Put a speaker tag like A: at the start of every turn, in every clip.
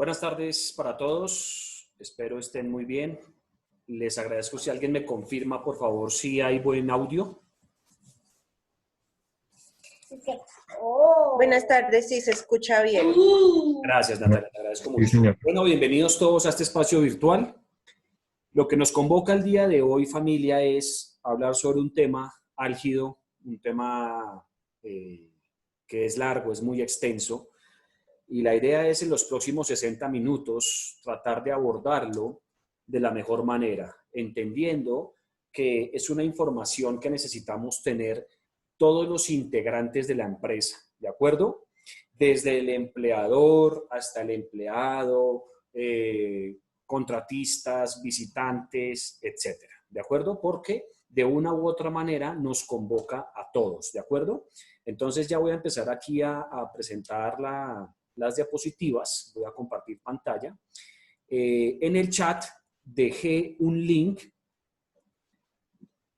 A: Buenas tardes para todos, espero estén muy bien. Les agradezco si alguien me confirma, por favor, si hay buen audio.
B: Buenas tardes, sí, se escucha bien.
A: Gracias, Natalia, te agradezco mucho.
C: Sí, señor.
A: Bueno, bienvenidos todos a este espacio virtual. Lo que nos convoca el día de hoy, familia, es hablar sobre un tema álgido, un tema que es largo, es muy extenso. Y la idea es en los próximos 60 minutos tratar de abordarlo de la mejor manera, entendiendo que es una información que necesitamos tener todos los integrantes de la empresa, ¿de acuerdo? Desde el empleador hasta el empleado, contratistas, visitantes, etcétera, ¿de acuerdo? Porque de una u otra manera nos convoca a todos, ¿de acuerdo? Entonces ya voy a empezar aquí a presentar las diapositivas, voy a compartir pantalla. En el chat dejé un link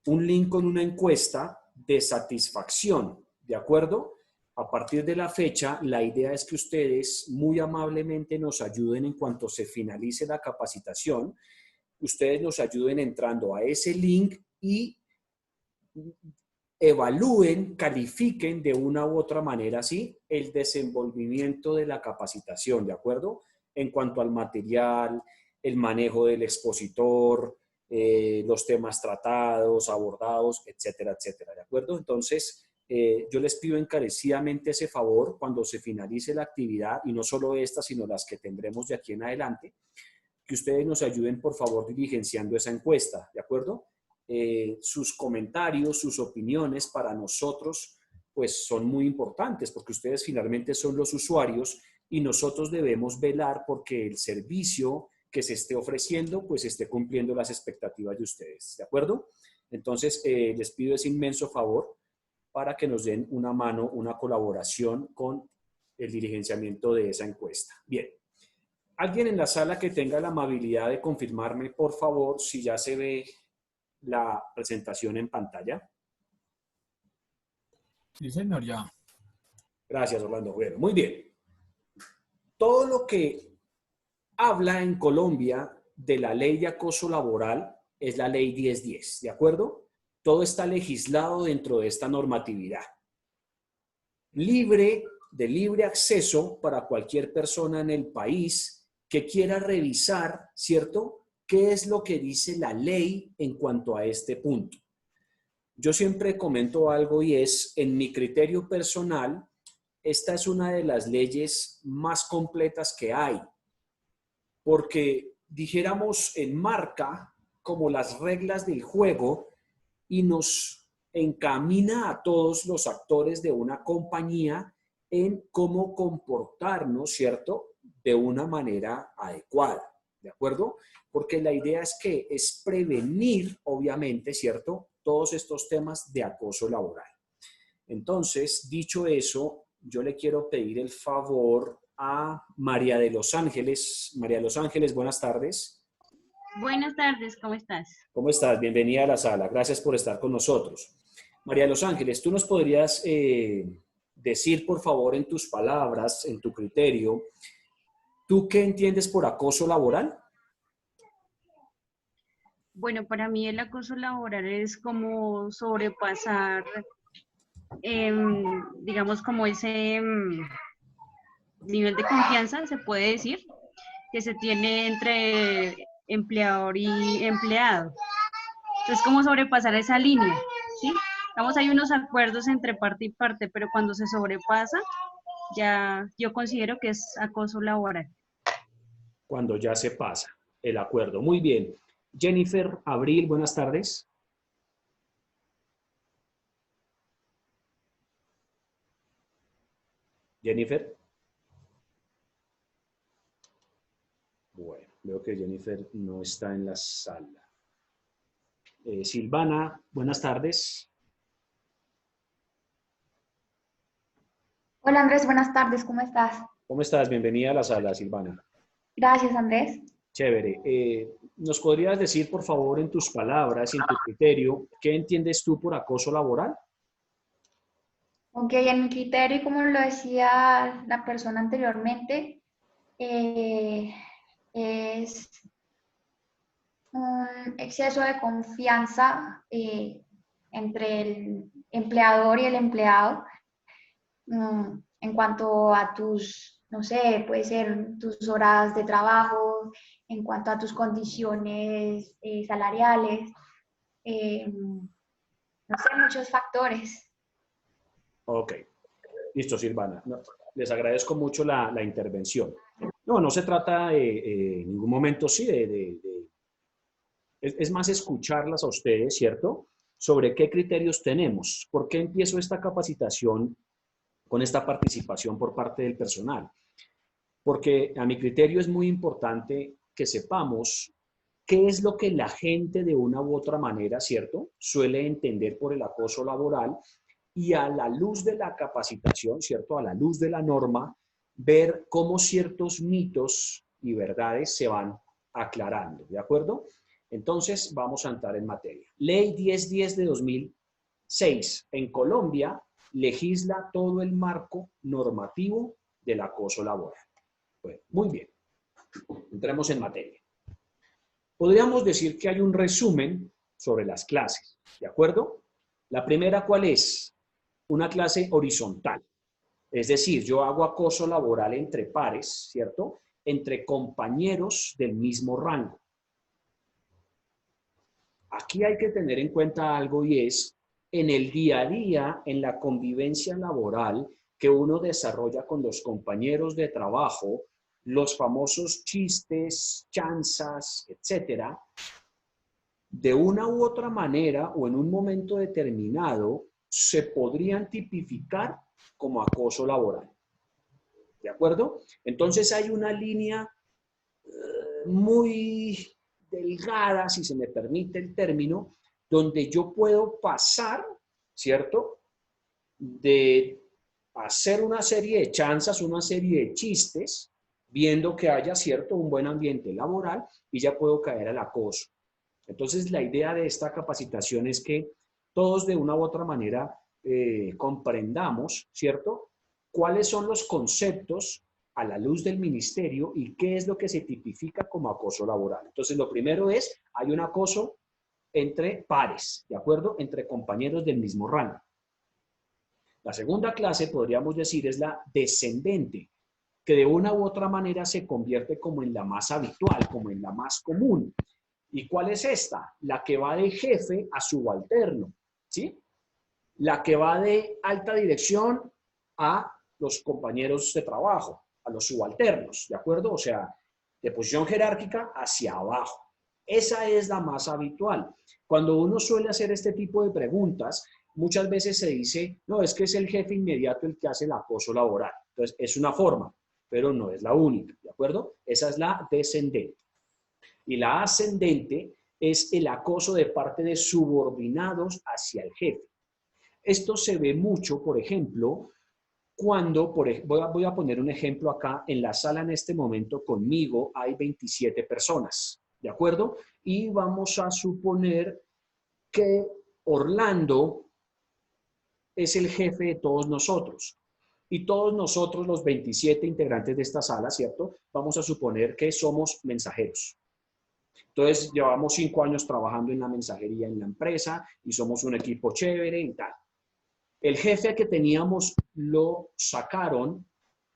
A: con una encuesta de satisfacción, ¿de acuerdo? A partir de la fecha, la idea es que ustedes muy amablemente nos ayuden en cuanto se finalice la capacitación, ustedes nos ayuden entrando a ese link y evalúen, califiquen de una u otra manera, ¿sí? El desenvolvimiento de la capacitación, ¿de acuerdo? En cuanto al material, el manejo del expositor, los temas tratados, abordados, etcétera, etcétera, ¿de acuerdo? Entonces, yo les pido encarecidamente ese favor cuando se finalice la actividad, y no solo esta, sino las que tendremos de aquí en adelante, que ustedes nos ayuden, por favor, diligenciando esa encuesta, ¿de acuerdo? Sus comentarios, sus opiniones para nosotros, pues son muy importantes porque ustedes finalmente son los usuarios y nosotros debemos velar porque el servicio que se esté ofreciendo, pues esté cumpliendo las expectativas de ustedes, ¿de acuerdo? Entonces, les pido ese inmenso favor para que nos den una mano, una colaboración con el diligenciamiento de esa encuesta. Bien. ¿Alguien en la sala que tenga la amabilidad de confirmarme, por favor, si ya se ve la presentación en pantalla?
C: Sí, señor, ya.
A: Gracias, Orlando. Bueno, muy bien. Todo lo que habla en Colombia de la ley de acoso laboral es la ley 1010, ¿de acuerdo? Todo está legislado dentro de esta normatividad. De libre acceso para cualquier persona en el país que quiera revisar, ¿cierto?, qué es lo que dice la ley en cuanto a este punto. Yo siempre comento algo y es, en mi criterio personal, esta es una de las leyes más completas que hay, porque dijéramos enmarca como las reglas del juego y nos encamina a todos los actores de una compañía en cómo comportarnos, ¿cierto?, de una manera adecuada, ¿de acuerdo? Porque la idea es prevenir, obviamente, ¿cierto?, todos estos temas de acoso laboral. Entonces, dicho eso, yo le quiero pedir el favor a María de los Ángeles. María de los Ángeles, buenas tardes.
D: Buenas tardes, ¿cómo estás?
A: ¿Cómo estás? Bienvenida a la sala. Gracias por estar con nosotros. María de los Ángeles, ¿tú nos podrías decir, por favor, en tus palabras, en tu criterio, ¿tú qué entiendes por acoso laboral?
D: Bueno, para mí el acoso laboral es como sobrepasar, digamos, como ese nivel de confianza, se puede decir, que se tiene entre empleador y empleado. Es como sobrepasar esa línea, ¿sí? Vamos, hay unos acuerdos entre parte y parte, pero cuando se sobrepasa, ya yo considero que es acoso laboral.
A: Cuando ya se pasa el acuerdo. Muy bien. Jennifer Abril, buenas tardes. Jennifer. Bueno, veo que Jennifer no está en la sala. Silvana, buenas tardes.
E: Hola Andrés, buenas tardes, ¿cómo estás?
A: ¿Cómo estás? Bienvenida a la sala, Silvana.
E: Gracias Andrés.
A: Chévere. ¿Nos podrías decir, por favor, en tus palabras, en tu criterio, qué entiendes tú por acoso laboral?
E: Ok, en mi criterio, como lo decía la persona anteriormente, es un exceso de confianza entre el empleador y el empleado en cuanto a tus, no sé, puede ser tus horas de trabajo, en cuanto a tus condiciones salariales, no sé, muchos factores.
A: Ok, listo, Silvana. No, les agradezco mucho la intervención. No, no se trata en ningún momento, sí, es más escucharlas a ustedes, ¿cierto? Sobre qué criterios tenemos. ¿Por qué empiezo esta capacitación con esta participación por parte del personal? Porque a mi criterio es muy importante que sepamos qué es lo que la gente de una u otra manera, ¿cierto?, suele entender por el acoso laboral y a la luz de la capacitación, ¿cierto?, a la luz de la norma, ver cómo ciertos mitos y verdades se van aclarando, ¿de acuerdo? Entonces, vamos a entrar en materia. Ley 1010 de 2006. En Colombia legisla todo el marco normativo del acoso laboral. Bueno, muy bien. Entremos en materia. Podríamos decir que hay un resumen sobre las clases, ¿de acuerdo? La primera, ¿cuál es? Una clase horizontal. Es decir, yo hago acoso laboral entre pares, ¿cierto? Entre compañeros del mismo rango. Aquí hay que tener en cuenta algo y es, en el día a día, en la convivencia laboral que uno desarrolla con los compañeros de trabajo, los famosos chistes, chanzas, etcétera, de una u otra manera o en un momento determinado se podrían tipificar como acoso laboral. ¿De acuerdo? Entonces hay una línea muy delgada, si se me permite el término, donde yo puedo pasar, ¿cierto?, de hacer una serie de chanzas, una serie de chistes, viendo que haya, ¿cierto?, un buen ambiente laboral y ya puedo caer al acoso. Entonces, la idea de esta capacitación es que todos de una u otra manera comprendamos, ¿cierto?, cuáles son los conceptos a la luz del ministerio y qué es lo que se tipifica como acoso laboral. Entonces, lo primero es, hay un acoso entre pares, ¿de acuerdo?, entre compañeros del mismo rango. La segunda clase, podríamos decir, es la descendente, que de una u otra manera se convierte como en la más habitual, como en la más común. ¿Y cuál es esta? La que va de jefe a subalterno, ¿sí? La que va de alta dirección a los compañeros de trabajo, a los subalternos, ¿de acuerdo? O sea, de posición jerárquica hacia abajo. Esa es la más habitual. Cuando uno suele hacer este tipo de preguntas, muchas veces se dice, no, es que es el jefe inmediato el que hace el acoso laboral. Entonces, es una forma, pero no es la única, ¿de acuerdo? Esa es la descendente. Y la ascendente es el acoso de parte de subordinados hacia el jefe. Esto se ve mucho, por ejemplo, cuando, voy a poner un ejemplo acá, en la sala en este momento conmigo hay 27 personas, ¿de acuerdo? Y vamos a suponer que Orlando es el jefe de todos nosotros. Y todos nosotros, los 27 integrantes de esta sala, ¿cierto? Vamos a suponer que somos mensajeros. Entonces, llevamos 5 años trabajando en la mensajería en la empresa y somos un equipo chévere y tal. El jefe que teníamos lo sacaron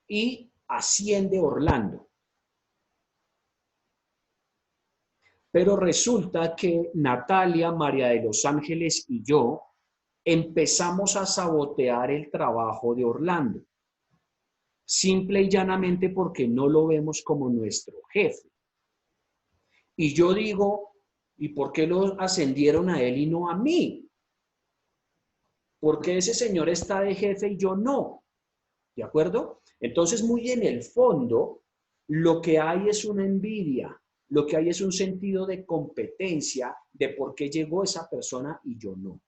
A: y asciende Orlando. Pero resulta que Natalia, María de los Ángeles y yo empezamos a sabotear el trabajo de Orlando. Simple y llanamente porque no lo vemos como nuestro jefe. Y yo digo, ¿y por qué lo ascendieron a él y no a mí? ¿Por qué ese señor está de jefe y yo no? ¿De acuerdo? Entonces, muy en el fondo, lo que hay es una envidia, lo que hay es un sentido de competencia de por qué llegó esa persona y yo no.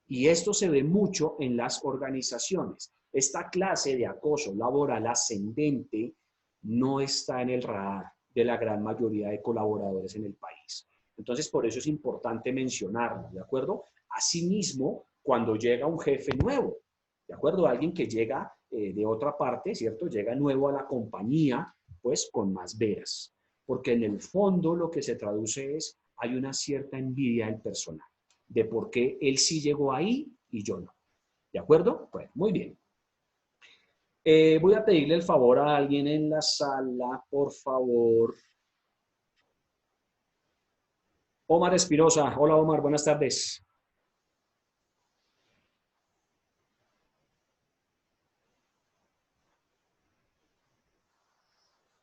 A: Y esto se ve mucho en las organizaciones. Esta clase de acoso laboral ascendente no está en el radar de la gran mayoría de colaboradores en el país. Entonces, por eso es importante mencionarlo, ¿de acuerdo? Asimismo, cuando llega un jefe nuevo, ¿de acuerdo? Alguien que llega de otra parte, ¿cierto? Llega nuevo a la compañía, después con más veras, porque en el fondo lo que se traduce es, hay una cierta envidia del personal, de por qué él sí llegó ahí y yo no. ¿De acuerdo? Bueno, muy bien. Voy a pedirle el favor a alguien en la sala, por favor. Omar Espinosa. Hola, Omar, buenas tardes.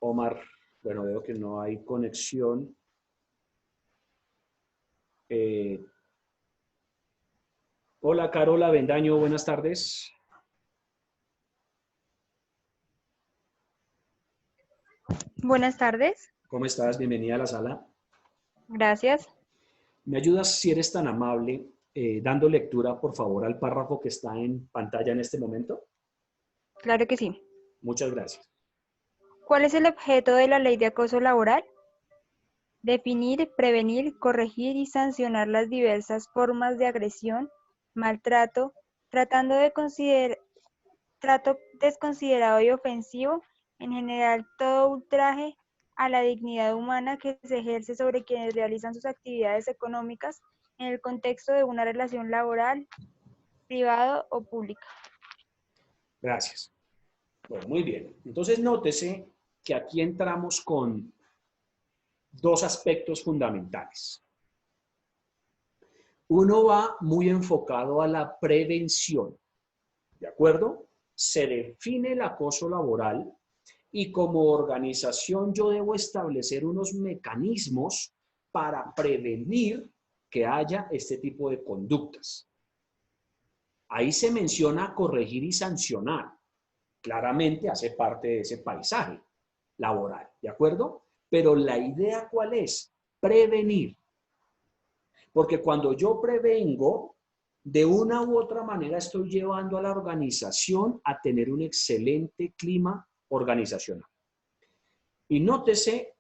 A: Omar, bueno, veo que no hay conexión. Hola, Carola Bendaño, buenas tardes.
C: Buenas tardes,
A: ¿Cómo estás? Bienvenida a la sala.
C: gracias.
A: ¿Me ayudas, si eres tan amable, dando lectura, por favor, al párrafo que está en pantalla en este momento?
C: Claro que sí.
A: Muchas gracias.
C: ¿Cuál es el objeto de la ley de acoso laboral? Definir, prevenir, corregir y sancionar las diversas formas de agresión, maltrato, trato desconsiderado y ofensivo, en general todo ultraje a la dignidad humana que se ejerce sobre quienes realizan sus actividades económicas en el contexto de una relación laboral, privada o pública.
A: Gracias. Bueno, muy bien. Entonces, nótese que aquí entramos con dos aspectos fundamentales. Uno va muy enfocado a la prevención, ¿de acuerdo? Se define el acoso laboral y como organización yo debo establecer unos mecanismos para prevenir que haya este tipo de conductas. Ahí se menciona corregir y sancionar. Claramente hace parte de ese paisaje laboral, ¿de acuerdo? Pero la idea, ¿cuál es? Prevenir. Porque cuando yo prevengo, de una u otra manera estoy llevando a la organización a tener un excelente clima organizacional. Y nótese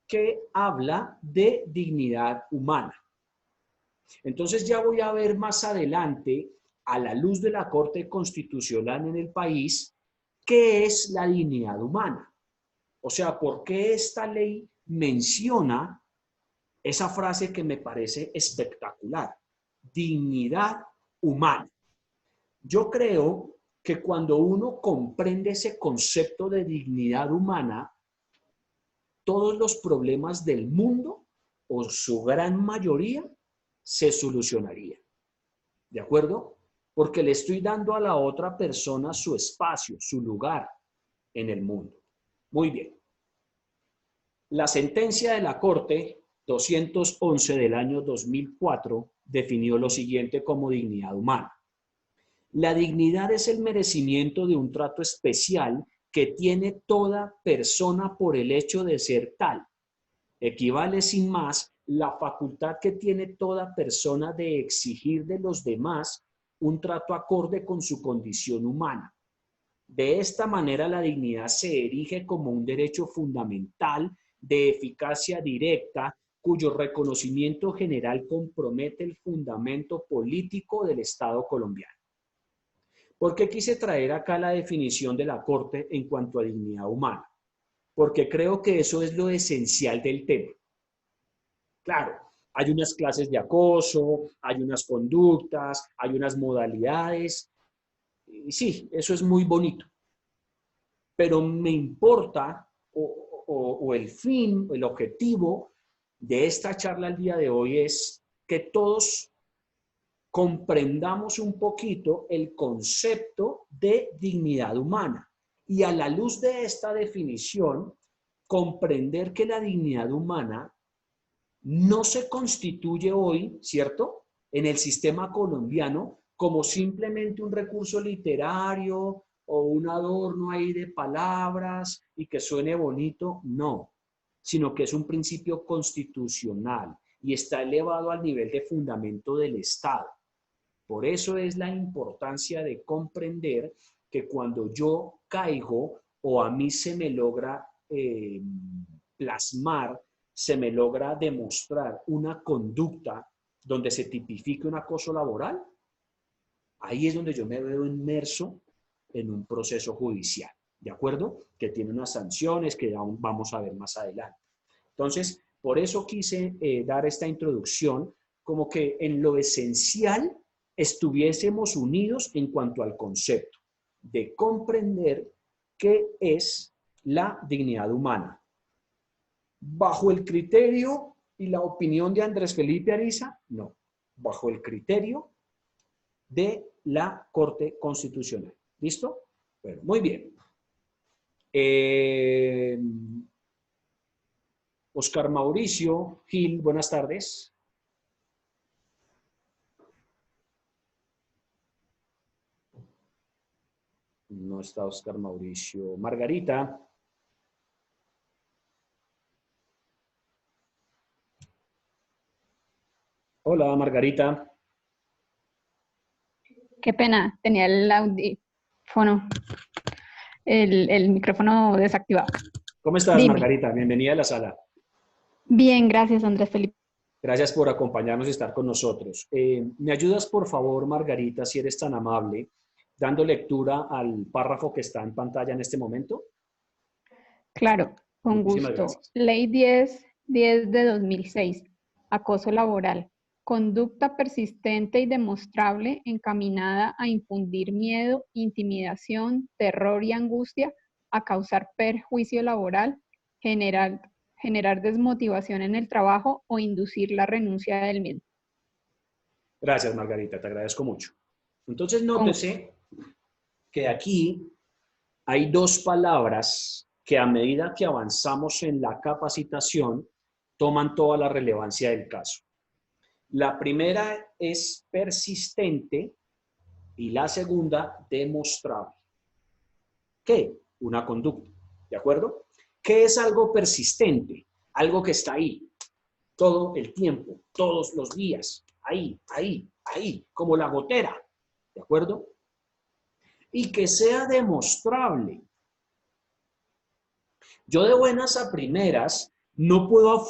A: que habla de dignidad humana. Entonces ya voy a ver más adelante, a la luz de la Corte Constitucional en el país, qué es la dignidad humana. O sea, ¿por qué esta ley menciona esa frase que me parece espectacular? Dignidad humana. Yo creo que cuando uno comprende ese concepto de dignidad humana, todos los problemas del mundo, o su gran mayoría, se solucionarían. ¿De acuerdo? Porque le estoy dando a la otra persona su espacio, su lugar en el mundo. Muy bien. La sentencia de la Corte 211 del año 2004 definió lo siguiente como dignidad humana. La dignidad es el merecimiento de un trato especial que tiene toda persona por el hecho de ser tal. Equivale sin más la facultad que tiene toda persona de exigir de los demás un trato acorde con su condición humana. De esta manera, la dignidad se erige como un derecho fundamental de eficacia directa, cuyo reconocimiento general compromete el fundamento político del Estado colombiano. ¿Por qué quise traer acá la definición de la Corte en cuanto a dignidad humana? Porque creo que eso es lo esencial del tema. Claro, hay unas clases de acoso, hay unas conductas, hay unas modalidades. Y sí, eso es muy bonito. Pero me importa, o el fin, el objetivo de esta charla el día de hoy es que todos comprendamos un poquito el concepto de dignidad humana. Y a la luz de esta definición, comprender que la dignidad humana no se constituye hoy, ¿cierto?, en el sistema colombiano como simplemente un recurso literario o un adorno ahí de palabras y que suene bonito, no, sino que es un principio constitucional y está elevado al nivel de fundamento del Estado. Por eso es la importancia de comprender que cuando yo caigo o a mí se me logra plasmar, se me logra demostrar una conducta donde se tipifique un acoso laboral, ahí es donde yo me veo inmerso en un proceso judicial. ¿de acuerdo? Que tiene unas sanciones que aún vamos a ver más adelante. Entonces, por eso quise dar esta introducción, como que en lo esencial estuviésemos unidos en cuanto al concepto de comprender qué es la dignidad humana. ¿Bajo el criterio y la opinión de Andrés Felipe Ariza? No, bajo el criterio de la Corte Constitucional. ¿Listo? Bueno, muy bien. Oscar Mauricio Gil, buenas tardes. No está Oscar Mauricio. Margarita. Hola, Margarita.
F: Qué pena, tenía el audífono, el micrófono desactivado.
A: ¿Cómo estás,
F: Dime.
A: Margarita? Bienvenida a la sala.
F: Bien, gracias, Andrés Felipe.
A: Gracias por acompañarnos y estar con nosotros. ¿Me ayudas, por favor, Margarita, si eres tan amable, dando lectura al párrafo que está en pantalla en este momento?
F: Claro, con
A: Muchísimas
F: gusto.
A: gracias.
F: Ley 10 de 2006, acoso laboral. Conducta persistente y demostrable encaminada a infundir miedo, intimidación, terror y angustia, a causar perjuicio laboral, generar desmotivación en el trabajo o inducir la renuncia del mismo.
A: Gracias, Margarita, te agradezco mucho. Entonces, nótese que aquí hay dos palabras que a medida que avanzamos en la capacitación toman toda la relevancia del caso. La primera es persistente y la segunda demostrable. ¿Qué? Una conducta, ¿de acuerdo? ¿Qué es algo persistente? Algo que está ahí, todo el tiempo, todos los días, ahí, como la gotera, ¿de acuerdo? Y que sea demostrable. Yo de buenas a primeras no puedo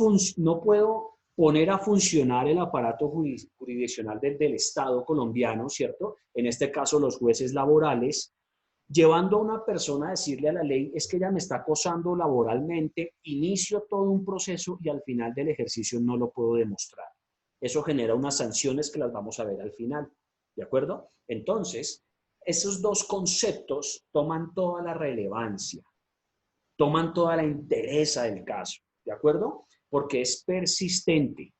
A: poner a funcionar el aparato jurisdiccional del Estado colombiano, ¿cierto? En este caso, los jueces laborales, llevando a una persona a decirle a la ley, es que ella me está acosando laboralmente, inicio todo un proceso y al final del ejercicio no lo puedo demostrar. Eso genera unas sanciones que las vamos a ver al final, ¿de acuerdo? Entonces, esos dos conceptos toman toda la relevancia, toman toda la entereza del caso, ¿de acuerdo? Porque es persistente,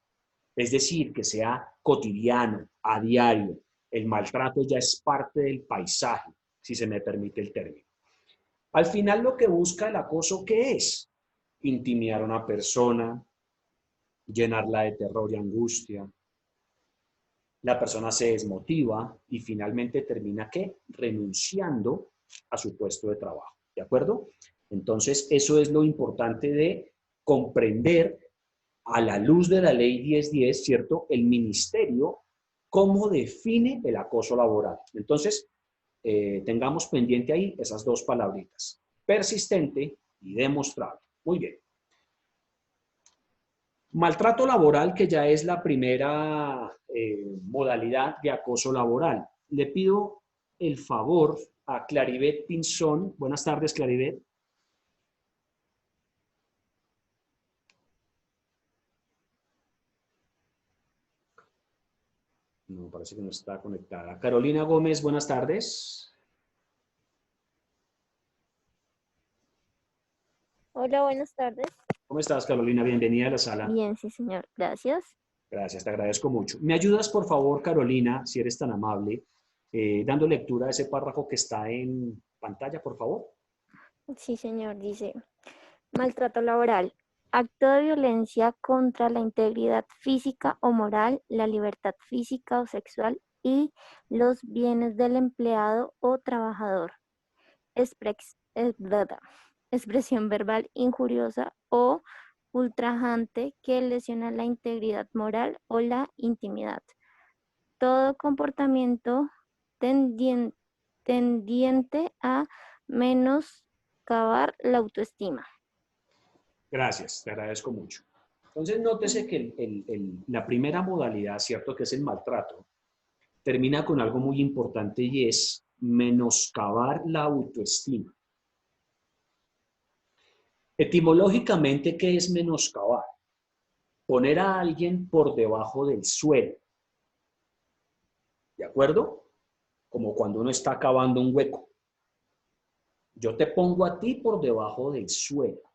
A: es decir, que sea cotidiano, a diario. El maltrato ya es parte del paisaje, si se me permite el término. Al final lo que busca el acoso, ¿qué es? Intimidar a una persona, llenarla de terror y angustia. La persona se desmotiva y finalmente termina, ¿qué? Renunciando a su puesto de trabajo, ¿de acuerdo? Entonces, eso es lo importante de comprender a la luz de la ley 1010, ¿cierto? El ministerio, cómo define el acoso laboral. Entonces, tengamos pendiente ahí esas dos palabritas, persistente y demostrable. Muy bien. Maltrato laboral, que ya es la primera modalidad de acoso laboral. Le pido el favor a Claribet Pinzón. Buenas tardes, Claribet. No, parece que no está conectada. Carolina Gómez, buenas tardes.
G: Hola, buenas tardes.
A: ¿Cómo estás, Carolina? Bienvenida a la sala.
G: Bien, sí, señor. Gracias.
A: Gracias, te agradezco mucho. ¿Me ayudas, por favor, Carolina, si eres tan amable, dando lectura a ese párrafo que está en pantalla, por favor?
G: Sí, señor. Dice, maltrato laboral. Acto de violencia contra la integridad física o moral, la libertad física o sexual y los bienes del empleado o trabajador. Expresión verbal injuriosa o ultrajante que lesiona la integridad moral o la intimidad. Todo comportamiento tendiente a menoscabar la autoestima.
A: Gracias, te agradezco mucho. Entonces, nótese que la primera modalidad, ¿cierto?, que es el maltrato, termina con algo muy importante y es menoscabar la autoestima. Etimológicamente, ¿qué es menoscabar? Poner a alguien por debajo del suelo. ¿De acuerdo? Como cuando uno está cavando un hueco. Yo te pongo a ti por debajo del suelo.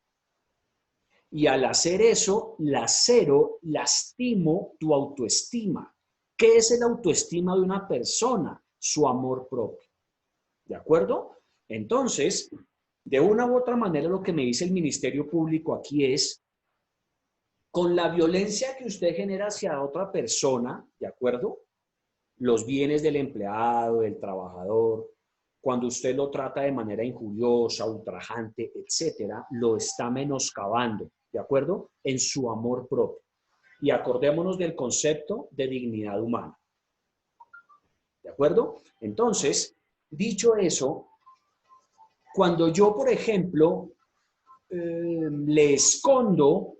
A: Y al hacer eso, lastimo tu autoestima. ¿Qué es el autoestima de una persona? Su amor propio. ¿De acuerdo? Entonces, de una u otra manera, lo que me dice el Ministerio Público aquí es, con la violencia que usted genera hacia otra persona, ¿de acuerdo? Los bienes del empleado, del trabajador, cuando usted lo trata de manera injuriosa, ultrajante, etcétera, lo está menoscabando, ¿de acuerdo? En su amor propio. Y acordémonos del concepto de dignidad humana. ¿De acuerdo? Entonces, dicho eso, cuando yo, por ejemplo, le escondo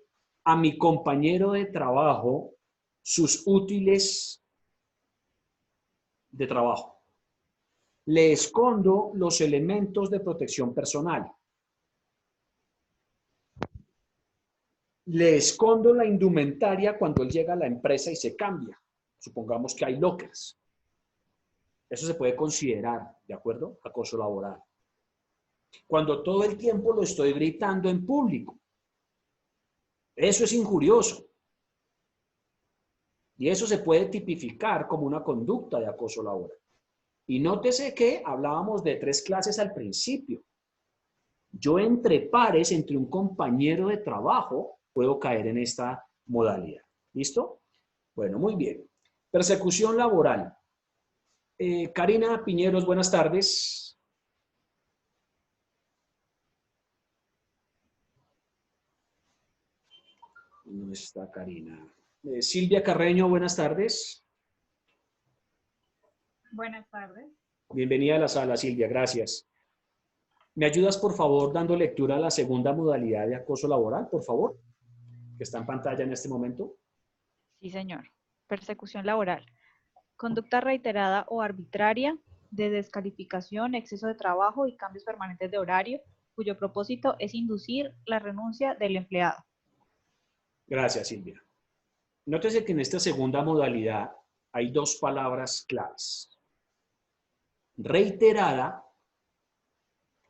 A: a mi compañero de trabajo sus útiles de trabajo, le escondo los elementos de protección personal, le escondo la indumentaria cuando él llega a la empresa y se cambia. Supongamos que hay lockers. Eso se puede considerar, ¿de acuerdo? Acoso laboral. Cuando todo el tiempo lo estoy gritando en público. Eso es injurioso. Y eso se puede tipificar como una conducta de acoso laboral. Y nótese que hablábamos de 3 clases al principio. Yo entre pares, entre un compañero de trabajo, puedo caer en esta modalidad. ¿Listo? Bueno, muy bien. Persecución laboral. Karina Piñeros, buenas tardes. No está Karina. Silvia Carreño, buenas tardes.
H: Buenas tardes.
A: Bienvenida a la sala, Silvia, gracias. ¿Me ayudas, por favor, dando lectura a la segunda modalidad de acoso laboral, por favor? Que está en pantalla en este momento.
H: Sí, señor. Persecución laboral. Conducta reiterada o arbitraria de descalificación, exceso de trabajo y cambios permanentes de horario, cuyo propósito es inducir la renuncia del empleado.
A: Gracias, Silvia. Nótese que en esta segunda modalidad hay 2 palabras claves. Reiterada,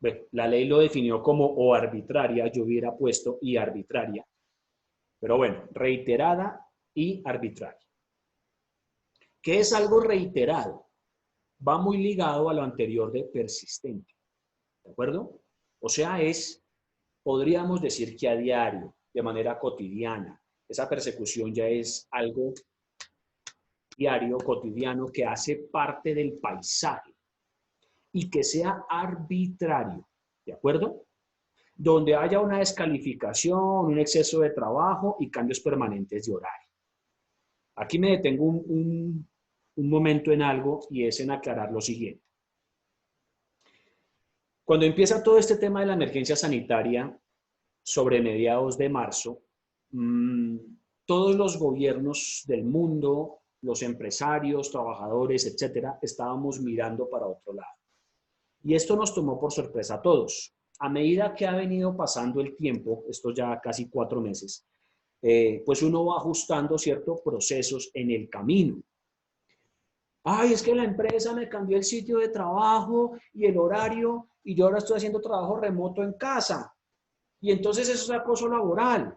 A: bueno, la ley lo definió como o arbitraria, yo hubiera puesto y arbitraria, pero bueno, reiterada y arbitraria. ¿Qué es algo reiterado? Va muy ligado a lo anterior de persistente, ¿de acuerdo? O sea, podríamos decir que a diario, de manera cotidiana. Esa persecución ya es algo diario, cotidiano, que hace parte del paisaje y que sea arbitrario, ¿de acuerdo? Donde haya una descalificación, un exceso de trabajo y cambios permanentes de horario. Aquí me detengo un momento en algo y es en aclarar lo siguiente. Cuando empieza todo este tema de la emergencia sanitaria, sobre mediados de marzo, todos los gobiernos del mundo, los empresarios, trabajadores, etcétera, estábamos mirando para otro lado. Y esto nos tomó por sorpresa a todos. A medida que ha venido pasando el tiempo, estos ya casi 4 meses, pues uno va ajustando ciertos procesos en el camino. Ay, es que la empresa me cambió el sitio de trabajo y el horario y yo ahora estoy haciendo trabajo remoto en casa. Y entonces eso es acoso laboral.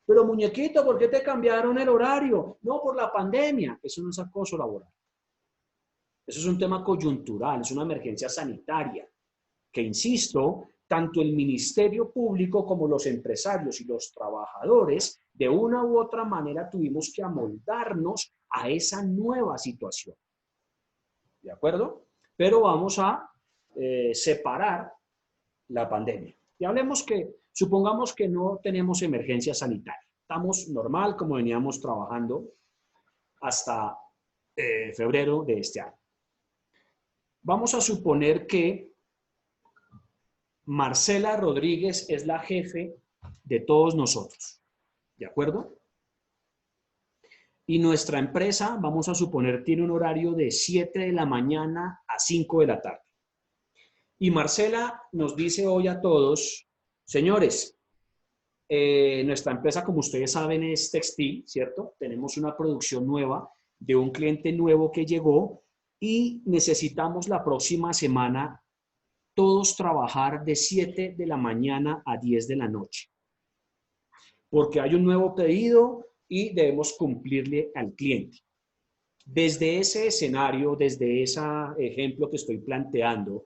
A: Pero muñequito, ¿por qué te cambiaron el horario? No, por la pandemia. Eso no es acoso laboral. Eso es un tema coyuntural, es una emergencia sanitaria. Que insisto, tanto el Ministerio Público como los empresarios y los trabajadores, de una u otra manera tuvimos que amoldarnos a esa nueva situación. ¿De acuerdo? Pero vamos a separar la pandemia. Y hablemos supongamos que no tenemos emergencia sanitaria. Estamos normal como veníamos trabajando hasta febrero de este año. Vamos a suponer que Marcela Rodríguez es la jefe de todos nosotros. ¿De acuerdo? Y nuestra empresa, vamos a suponer, tiene un horario de 7 de la mañana a 5 de la tarde. Y Marcela nos dice hoy a todos, señores, nuestra empresa, como ustedes saben, es textil, ¿cierto? Tenemos una producción nueva de un cliente nuevo que llegó y necesitamos la próxima semana todos trabajar de 7 de la mañana a 10 de la noche. Porque hay un nuevo pedido y debemos cumplirle al cliente. Desde ese escenario, desde ese ejemplo que estoy planteando,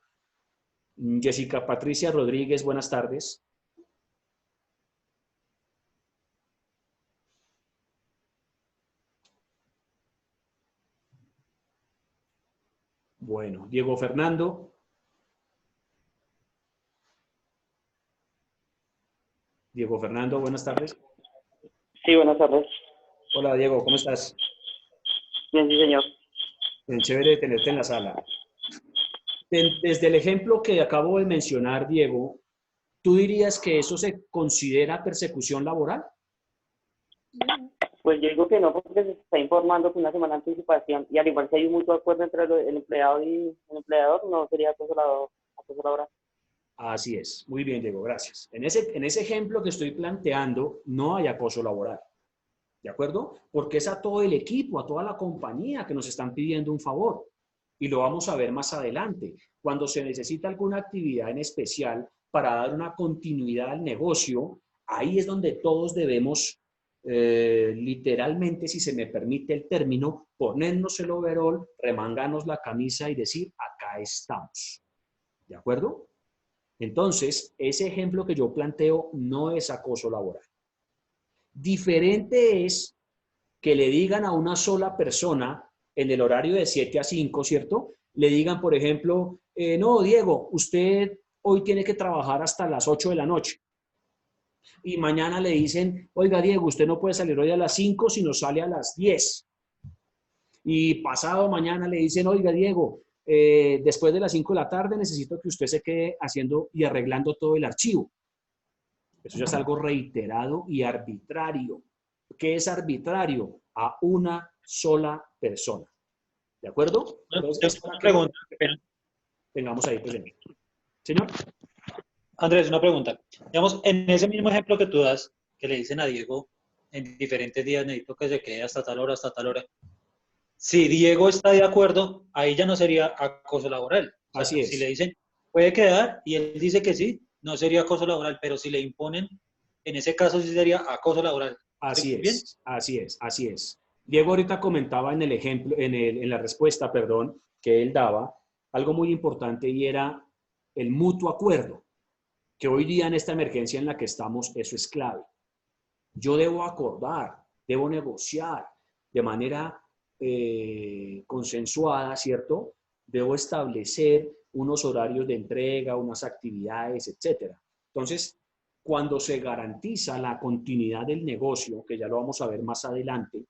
A: Jessica Patricia Rodríguez, buenas tardes. Bueno, Diego Fernando. Diego Fernando, buenas tardes.
I: Sí, buenas tardes.
A: Hola, Diego, ¿cómo estás?
I: Bien, sí, señor.
A: Bien, chévere tenerte en la sala. Desde el ejemplo que acabo de mencionar, Diego, ¿tú dirías que eso se considera persecución laboral?
I: Pues yo digo que no, porque se está informando con una semana de anticipación y al igual que hay un mutuo acuerdo entre el empleado y el empleador, no sería acoso laboral.
A: Así es. Muy bien, Diego, gracias. En ese ejemplo que estoy planteando, no hay acoso laboral. ¿De acuerdo? Porque es a todo el equipo, a toda la compañía que nos están pidiendo un favor. Y lo vamos a ver más adelante. Cuando se necesita alguna actividad en especial para dar una continuidad al negocio, ahí es donde todos debemos, literalmente, si se me permite el término, ponernos el overol, remangarnos la camisa y decir, acá estamos. ¿De acuerdo? Entonces, ese ejemplo que yo planteo no es acoso laboral. Diferente es que le digan a una sola persona en el horario de 7 a 5, ¿cierto? Le digan, por ejemplo, no, Diego, usted hoy tiene que trabajar hasta las 8 de la noche. Y mañana le dicen, oiga, Diego, usted no puede salir hoy a las 5, sino sale a las 10. Y pasado mañana le dicen, oiga, Diego, después de las 5 de la tarde necesito que usted se quede haciendo y arreglando todo el archivo. Eso ya es algo reiterado y arbitrario. ¿Qué es arbitrario? A una sola persona. ¿De acuerdo? Entonces,
J: Una pregunta.
A: Tengamos ahí presente. Señor.
J: Andrés, una pregunta. Digamos, en ese mismo ejemplo que tú das, que le dicen a Diego, en diferentes días necesito que se quede hasta tal hora, hasta tal hora. Si Diego está de acuerdo, ahí ya no sería acoso laboral. O sea,
A: así es.
J: Si le dicen, puede quedar, y él dice que sí, no sería acoso laboral, pero si le imponen, en ese caso sí sería acoso laboral.
A: Así
J: ¿Bien?
A: es, así es, así es. Diego ahorita comentaba en el ejemplo, en la respuesta, perdón, que él daba, algo muy importante y era el mutuo acuerdo, que hoy día en esta emergencia en la que estamos, eso es clave. Yo debo acordar, debo negociar de manera consensuada, ¿cierto? Debo establecer unos horarios de entrega, unas actividades, etcétera. Entonces, cuando se garantiza la continuidad del negocio, que ya lo vamos a ver más adelante,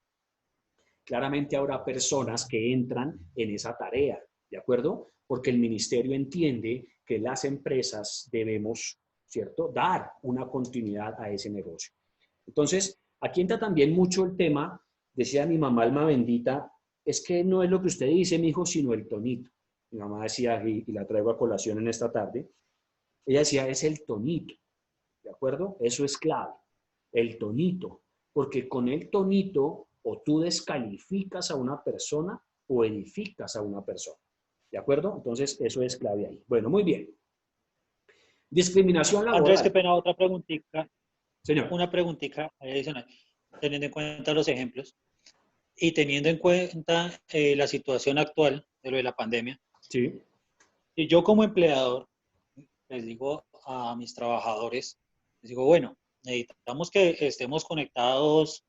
A: claramente habrá personas que entran en esa tarea, ¿de acuerdo? Porque el ministerio entiende que las empresas debemos, ¿cierto?, dar una continuidad a ese negocio. Entonces, aquí entra también mucho el tema, decía mi mamá alma bendita, es que no es lo que usted dice, mi hijo, sino el tonito. Mi mamá decía, y la traigo a colación en esta tarde, ella decía, es el tonito. ¿De acuerdo? Eso es clave, el tonito, porque con el tonito o tú descalificas a una persona o edificas a una persona. ¿De acuerdo? Entonces, eso es clave ahí. Bueno, muy bien. Discriminación laboral.
J: Andrés, qué pena, otra preguntita.
A: Señor.
J: Una preguntita adicional, teniendo en cuenta los ejemplos y teniendo en cuenta la situación actual de lo de la pandemia.
A: Sí.
J: Y yo como empleador les digo a mis trabajadores, les digo, bueno, necesitamos que estemos conectados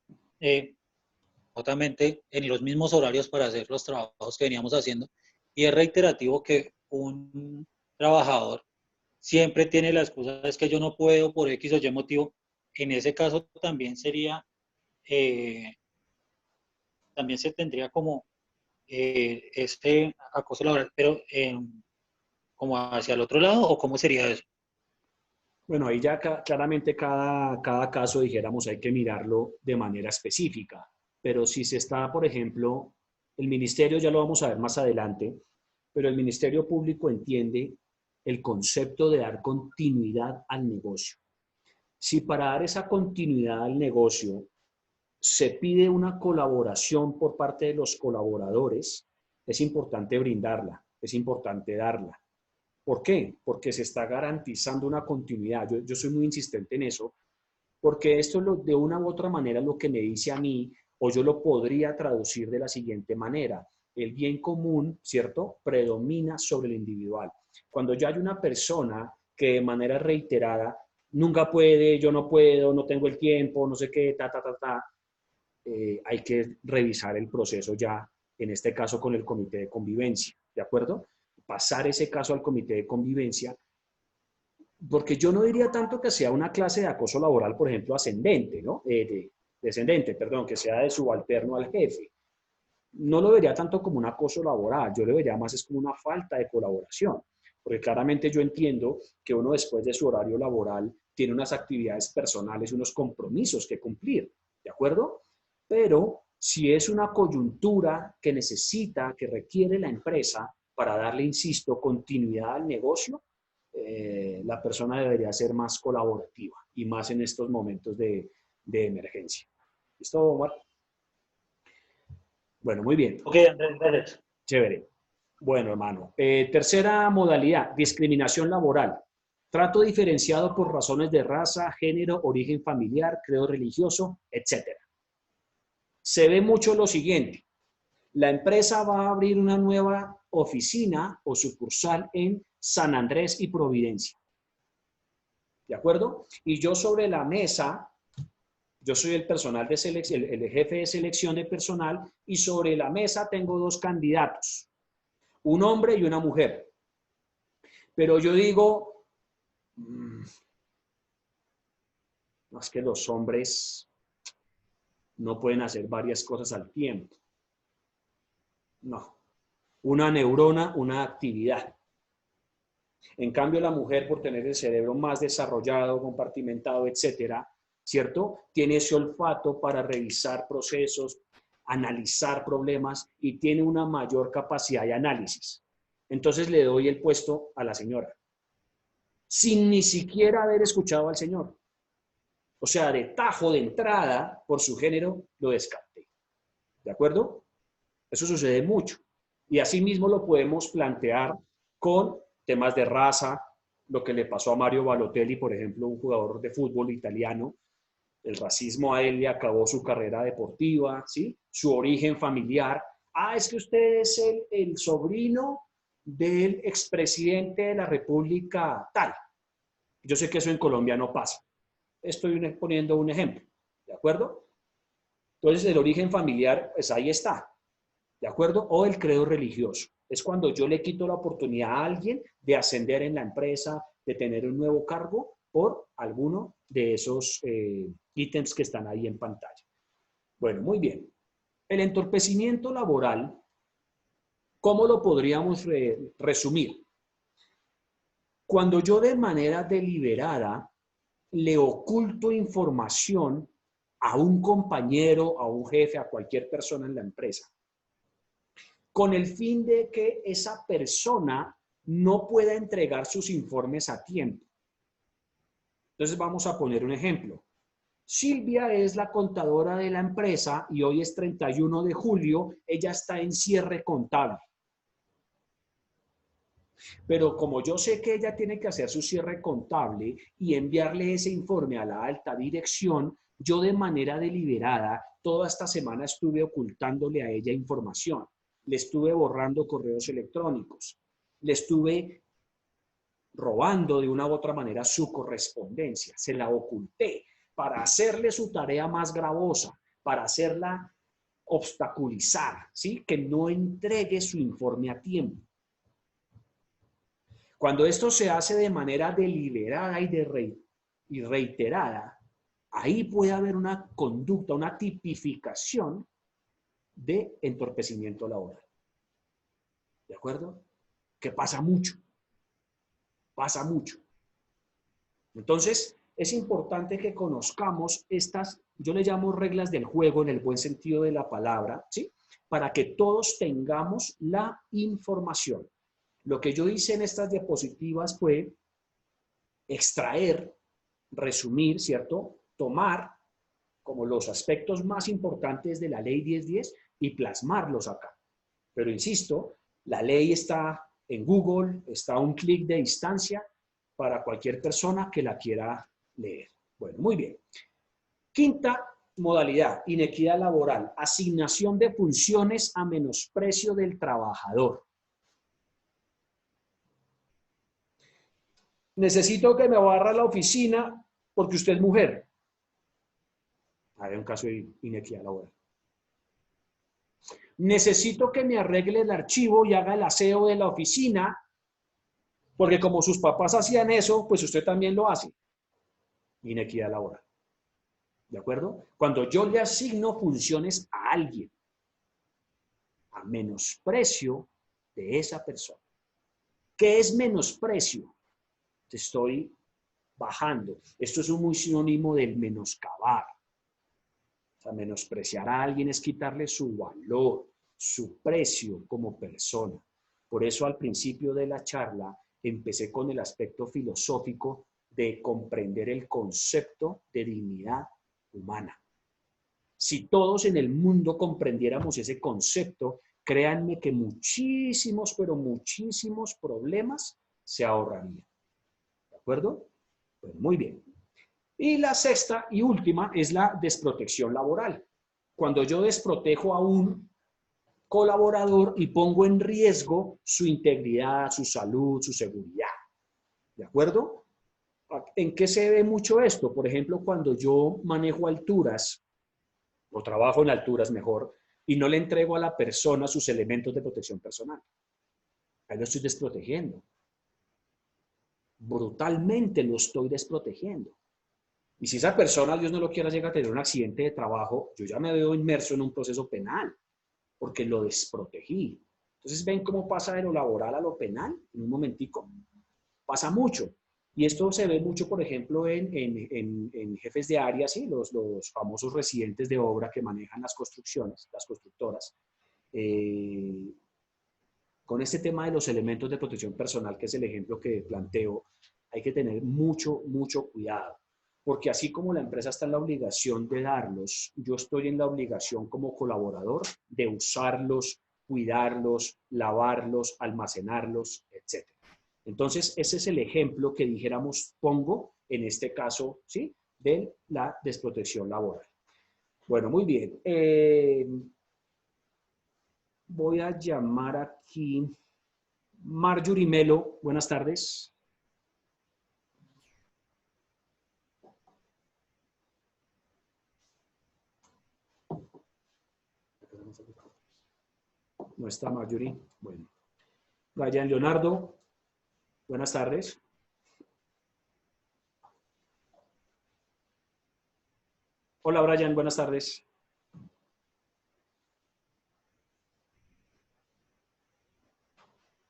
J: totalmente en los mismos horarios para hacer los trabajos que veníamos haciendo. Y es reiterativo que un trabajador siempre tiene la excusa, es que yo no puedo por X o Y motivo. En ese caso también sería, también se tendría como este acoso laboral, pero como hacia el otro lado, ¿o cómo sería eso?
A: Bueno, ahí ya claramente cada caso, dijéramos, hay que mirarlo de manera específica. Pero si se está, por ejemplo, el ministerio, ya lo vamos a ver más adelante, pero el Ministerio Público entiende el concepto de dar continuidad al negocio. Si para dar esa continuidad al negocio se pide una colaboración por parte de los colaboradores, es importante brindarla, es importante darla. ¿Por qué? Porque se está garantizando una continuidad. Yo soy muy insistente en eso, porque esto de una u otra manera lo que me dice a mí, o yo lo podría traducir de la siguiente manera: el bien común, ¿cierto?, predomina sobre el individual. Cuando ya hay una persona que de manera reiterada nunca puede, yo no puedo, no tengo el tiempo, no sé qué, hay que revisar el proceso ya, en este caso con el comité de convivencia, ¿de acuerdo? Pasar ese caso al comité de convivencia, porque yo no diría tanto que sea una clase de acoso laboral, por ejemplo, ascendente, ¿no? Descendente, perdón, que sea de subalterno al jefe. No lo vería tanto como un acoso laboral, yo lo vería más es como una falta de colaboración, porque claramente yo entiendo que uno después de su horario laboral tiene unas actividades personales, unos compromisos que cumplir, ¿de acuerdo? Pero si es una coyuntura que necesita, que requiere la empresa para darle, insisto, continuidad al negocio, la persona debería ser más colaborativa y más en estos momentos de emergencia. ¿Listo, Omar? Bueno, muy bien.
J: Ok, Andrés, gracias.
A: Chévere. Bueno, hermano. Tercera modalidad, discriminación laboral. Trato diferenciado por razones de raza, género, origen familiar, credo religioso, etc. Se ve mucho lo siguiente. La empresa va a abrir una nueva oficina o sucursal en San Andrés y Providencia. ¿De acuerdo? Y yo sobre la mesa, yo soy el personal de selección, el jefe de selección de personal, y sobre la mesa tengo dos candidatos, un hombre y una mujer. Pero yo digo, no, es que los hombres no pueden hacer varias cosas al tiempo. No. Una neurona, una actividad. En cambio, la mujer, por tener el cerebro más desarrollado, compartimentado, etcétera, ¿cierto?, tiene ese olfato para revisar procesos, analizar problemas y tiene una mayor capacidad de análisis. Entonces le doy el puesto a la señora, sin ni siquiera haber escuchado al señor. O sea, de tajo, de entrada, por su género, lo descarté. ¿De acuerdo? Eso sucede mucho. Y así mismo lo podemos plantear con temas de raza, lo que le pasó a Mario Balotelli, por ejemplo, un jugador de fútbol italiano. El racismo a él le acabó su carrera deportiva, ¿sí? Su origen familiar. Ah, es que usted es el sobrino del expresidente de la República tal. Yo sé que eso en Colombia no pasa. Estoy poniendo un ejemplo, ¿de acuerdo? Entonces, el origen familiar, pues ahí está, ¿de acuerdo? O el credo religioso. Es cuando yo le quito la oportunidad a alguien de ascender en la empresa, de tener un nuevo cargo por alguno de esos ítems que están ahí en pantalla. Bueno, muy bien. El entorpecimiento laboral, ¿cómo lo podríamos resumir? Cuando yo de manera deliberada le oculto información a un compañero, a un jefe, a cualquier persona en la empresa, con el fin de que esa persona no pueda entregar sus informes a tiempo. Entonces vamos a poner un ejemplo. Silvia es la contadora de la empresa y hoy es 31 de julio, ella está en cierre contable. Pero como yo sé que ella tiene que hacer su cierre contable y enviarle ese informe a la alta dirección, yo de manera deliberada toda esta semana estuve ocultándole a ella información. Le estuve borrando correos electrónicos. Le estuve robando de una u otra manera su correspondencia. Se la oculté para hacerle su tarea más gravosa, para hacerla obstaculizar, ¿sí? Que no entregue su informe a tiempo. Cuando esto se hace de manera deliberada y reiterada, ahí puede haber una conducta, una tipificación de entorpecimiento laboral. ¿De acuerdo? Que pasa mucho. Pasa mucho. Entonces, es importante que conozcamos estas, yo le llamo reglas del juego en el buen sentido de la palabra, ¿sí? Para que todos tengamos la información. Lo que yo hice en estas diapositivas fue extraer resumir, ¿cierto? Tomar como los aspectos más importantes de la ley 1010 y plasmarlos acá. Pero insisto, la ley está en Google, está a un clic de distancia para cualquier persona que la quiera leer. Bueno, muy bien. Quinta modalidad, inequidad laboral, asignación de funciones a menosprecio del trabajador. Necesito que me barra la oficina porque usted es mujer. Hay un caso de inequidad laboral. Necesito que me arregle el archivo y haga el aseo de la oficina porque como sus papás hacían eso, pues usted también lo hace. Inequidad laboral. ¿De acuerdo? Cuando yo le asigno funciones a alguien a menosprecio de esa persona. ¿Qué es menosprecio? Te estoy bajando. Esto es un muy sinónimo del menoscabar. O sea, menospreciar a alguien es quitarle su valor, su precio como persona. Por eso al principio de la charla empecé con el aspecto filosófico de comprender el concepto de dignidad humana. Si todos en el mundo comprendiéramos ese concepto, créanme que muchísimos, pero muchísimos problemas se ahorrarían. ¿De acuerdo? Pues muy bien. Y la sexta y última es la desprotección laboral. Cuando yo desprotejo a un colaborador y pongo en riesgo su integridad, su salud, su seguridad. ¿De acuerdo? ¿En qué se ve mucho esto? Por ejemplo, cuando yo manejo alturas, o trabajo en alturas mejor, y no le entrego a la persona sus elementos de protección personal. Ahí lo estoy desprotegiendo. Brutalmente lo estoy desprotegiendo. Y si esa persona, Dios no lo quiera, llega a tener un accidente de trabajo, yo ya me veo inmerso en un proceso penal, porque lo desprotegí. Entonces, ¿ven cómo pasa de lo laboral a lo penal? En un momentico. Pasa mucho. Y esto se ve mucho, por ejemplo, en jefes de área, ¿sí? Los famosos residentes de obra que manejan las construcciones, las constructoras. Con este tema de los elementos de protección personal, que es el ejemplo que planteo, hay que tener mucho, mucho cuidado. Porque así como la empresa está en la obligación de darlos, yo estoy en la obligación como colaborador de usarlos, cuidarlos, lavarlos, almacenarlos, etc. Entonces, ese es el ejemplo que dijéramos, pongo en este caso, ¿sí? De la desprotección laboral. Bueno, muy bien. Voy a llamar aquí Marjorie Melo. Buenas tardes. No está Marjorie. Bueno. Brian Leonardo. Buenas tardes. Hola, Brian. Buenas tardes.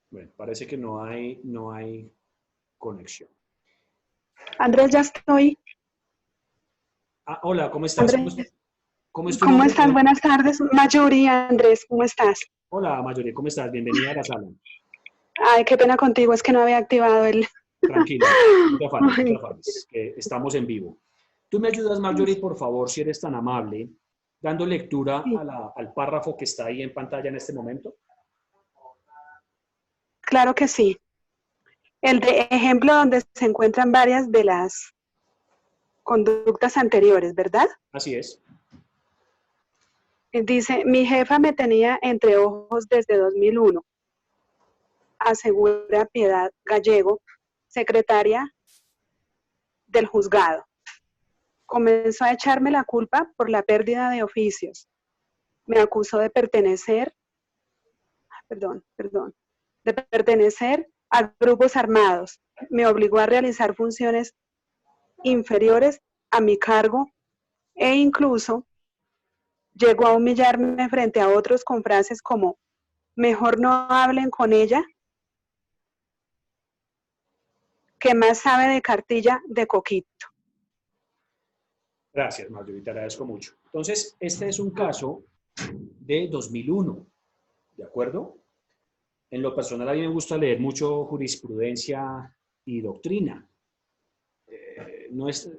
A: Bueno, parece que no hay conexión.
K: Andrés, ya estoy.
A: Ah, hola, ¿cómo estás?
K: Andrés,
A: ¿Cómo
K: estás? Buenas tardes. Mayuri, Andrés, ¿cómo estás?
A: Hola, Mayuri, ¿cómo estás? Bienvenida a la sala.
K: Ay, qué pena contigo, es que no había activado el...
A: Tranquila, no te afanes, que estamos en vivo. ¿Tú me ayudas, Marjorie, por favor, si eres tan amable, dando lectura al párrafo que está ahí en pantalla en este momento?
K: Claro que sí. El de ejemplo donde se encuentran varias de las conductas anteriores, ¿verdad?
A: Así es.
K: Dice, mi jefa me tenía entre ojos desde 2001. Asegura Piedad Gallego, secretaria del juzgado. Comenzó a echarme la culpa por la pérdida de oficios. Me acusó de pertenecer, de pertenecer a grupos armados. Me obligó a realizar funciones inferiores a mi cargo e incluso llegó a humillarme frente a otros con frases como, mejor no hablen con ella, que más sabe de cartilla de coquito.
A: Gracias, Marjorie, te agradezco mucho. Entonces, este es un caso de 2001, ¿de acuerdo? En lo personal, a mí me gusta leer mucho jurisprudencia y doctrina. no es,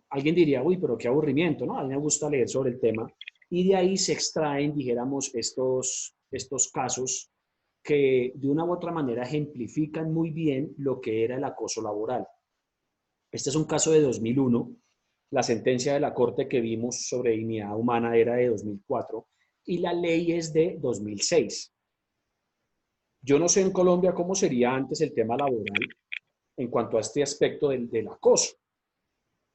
A: alguien diría, uy, pero qué aburrimiento, ¿no? A mí me gusta leer sobre el tema. Y de ahí se extraen, dijéramos, estos casos que de una u otra manera ejemplifican muy bien lo que era el acoso laboral. Este es un caso de 2001. La sentencia de la Corte que vimos sobre dignidad humana era de 2004 y la ley es de 2006. Yo no sé en Colombia cómo sería antes el tema laboral en cuanto a este aspecto del acoso,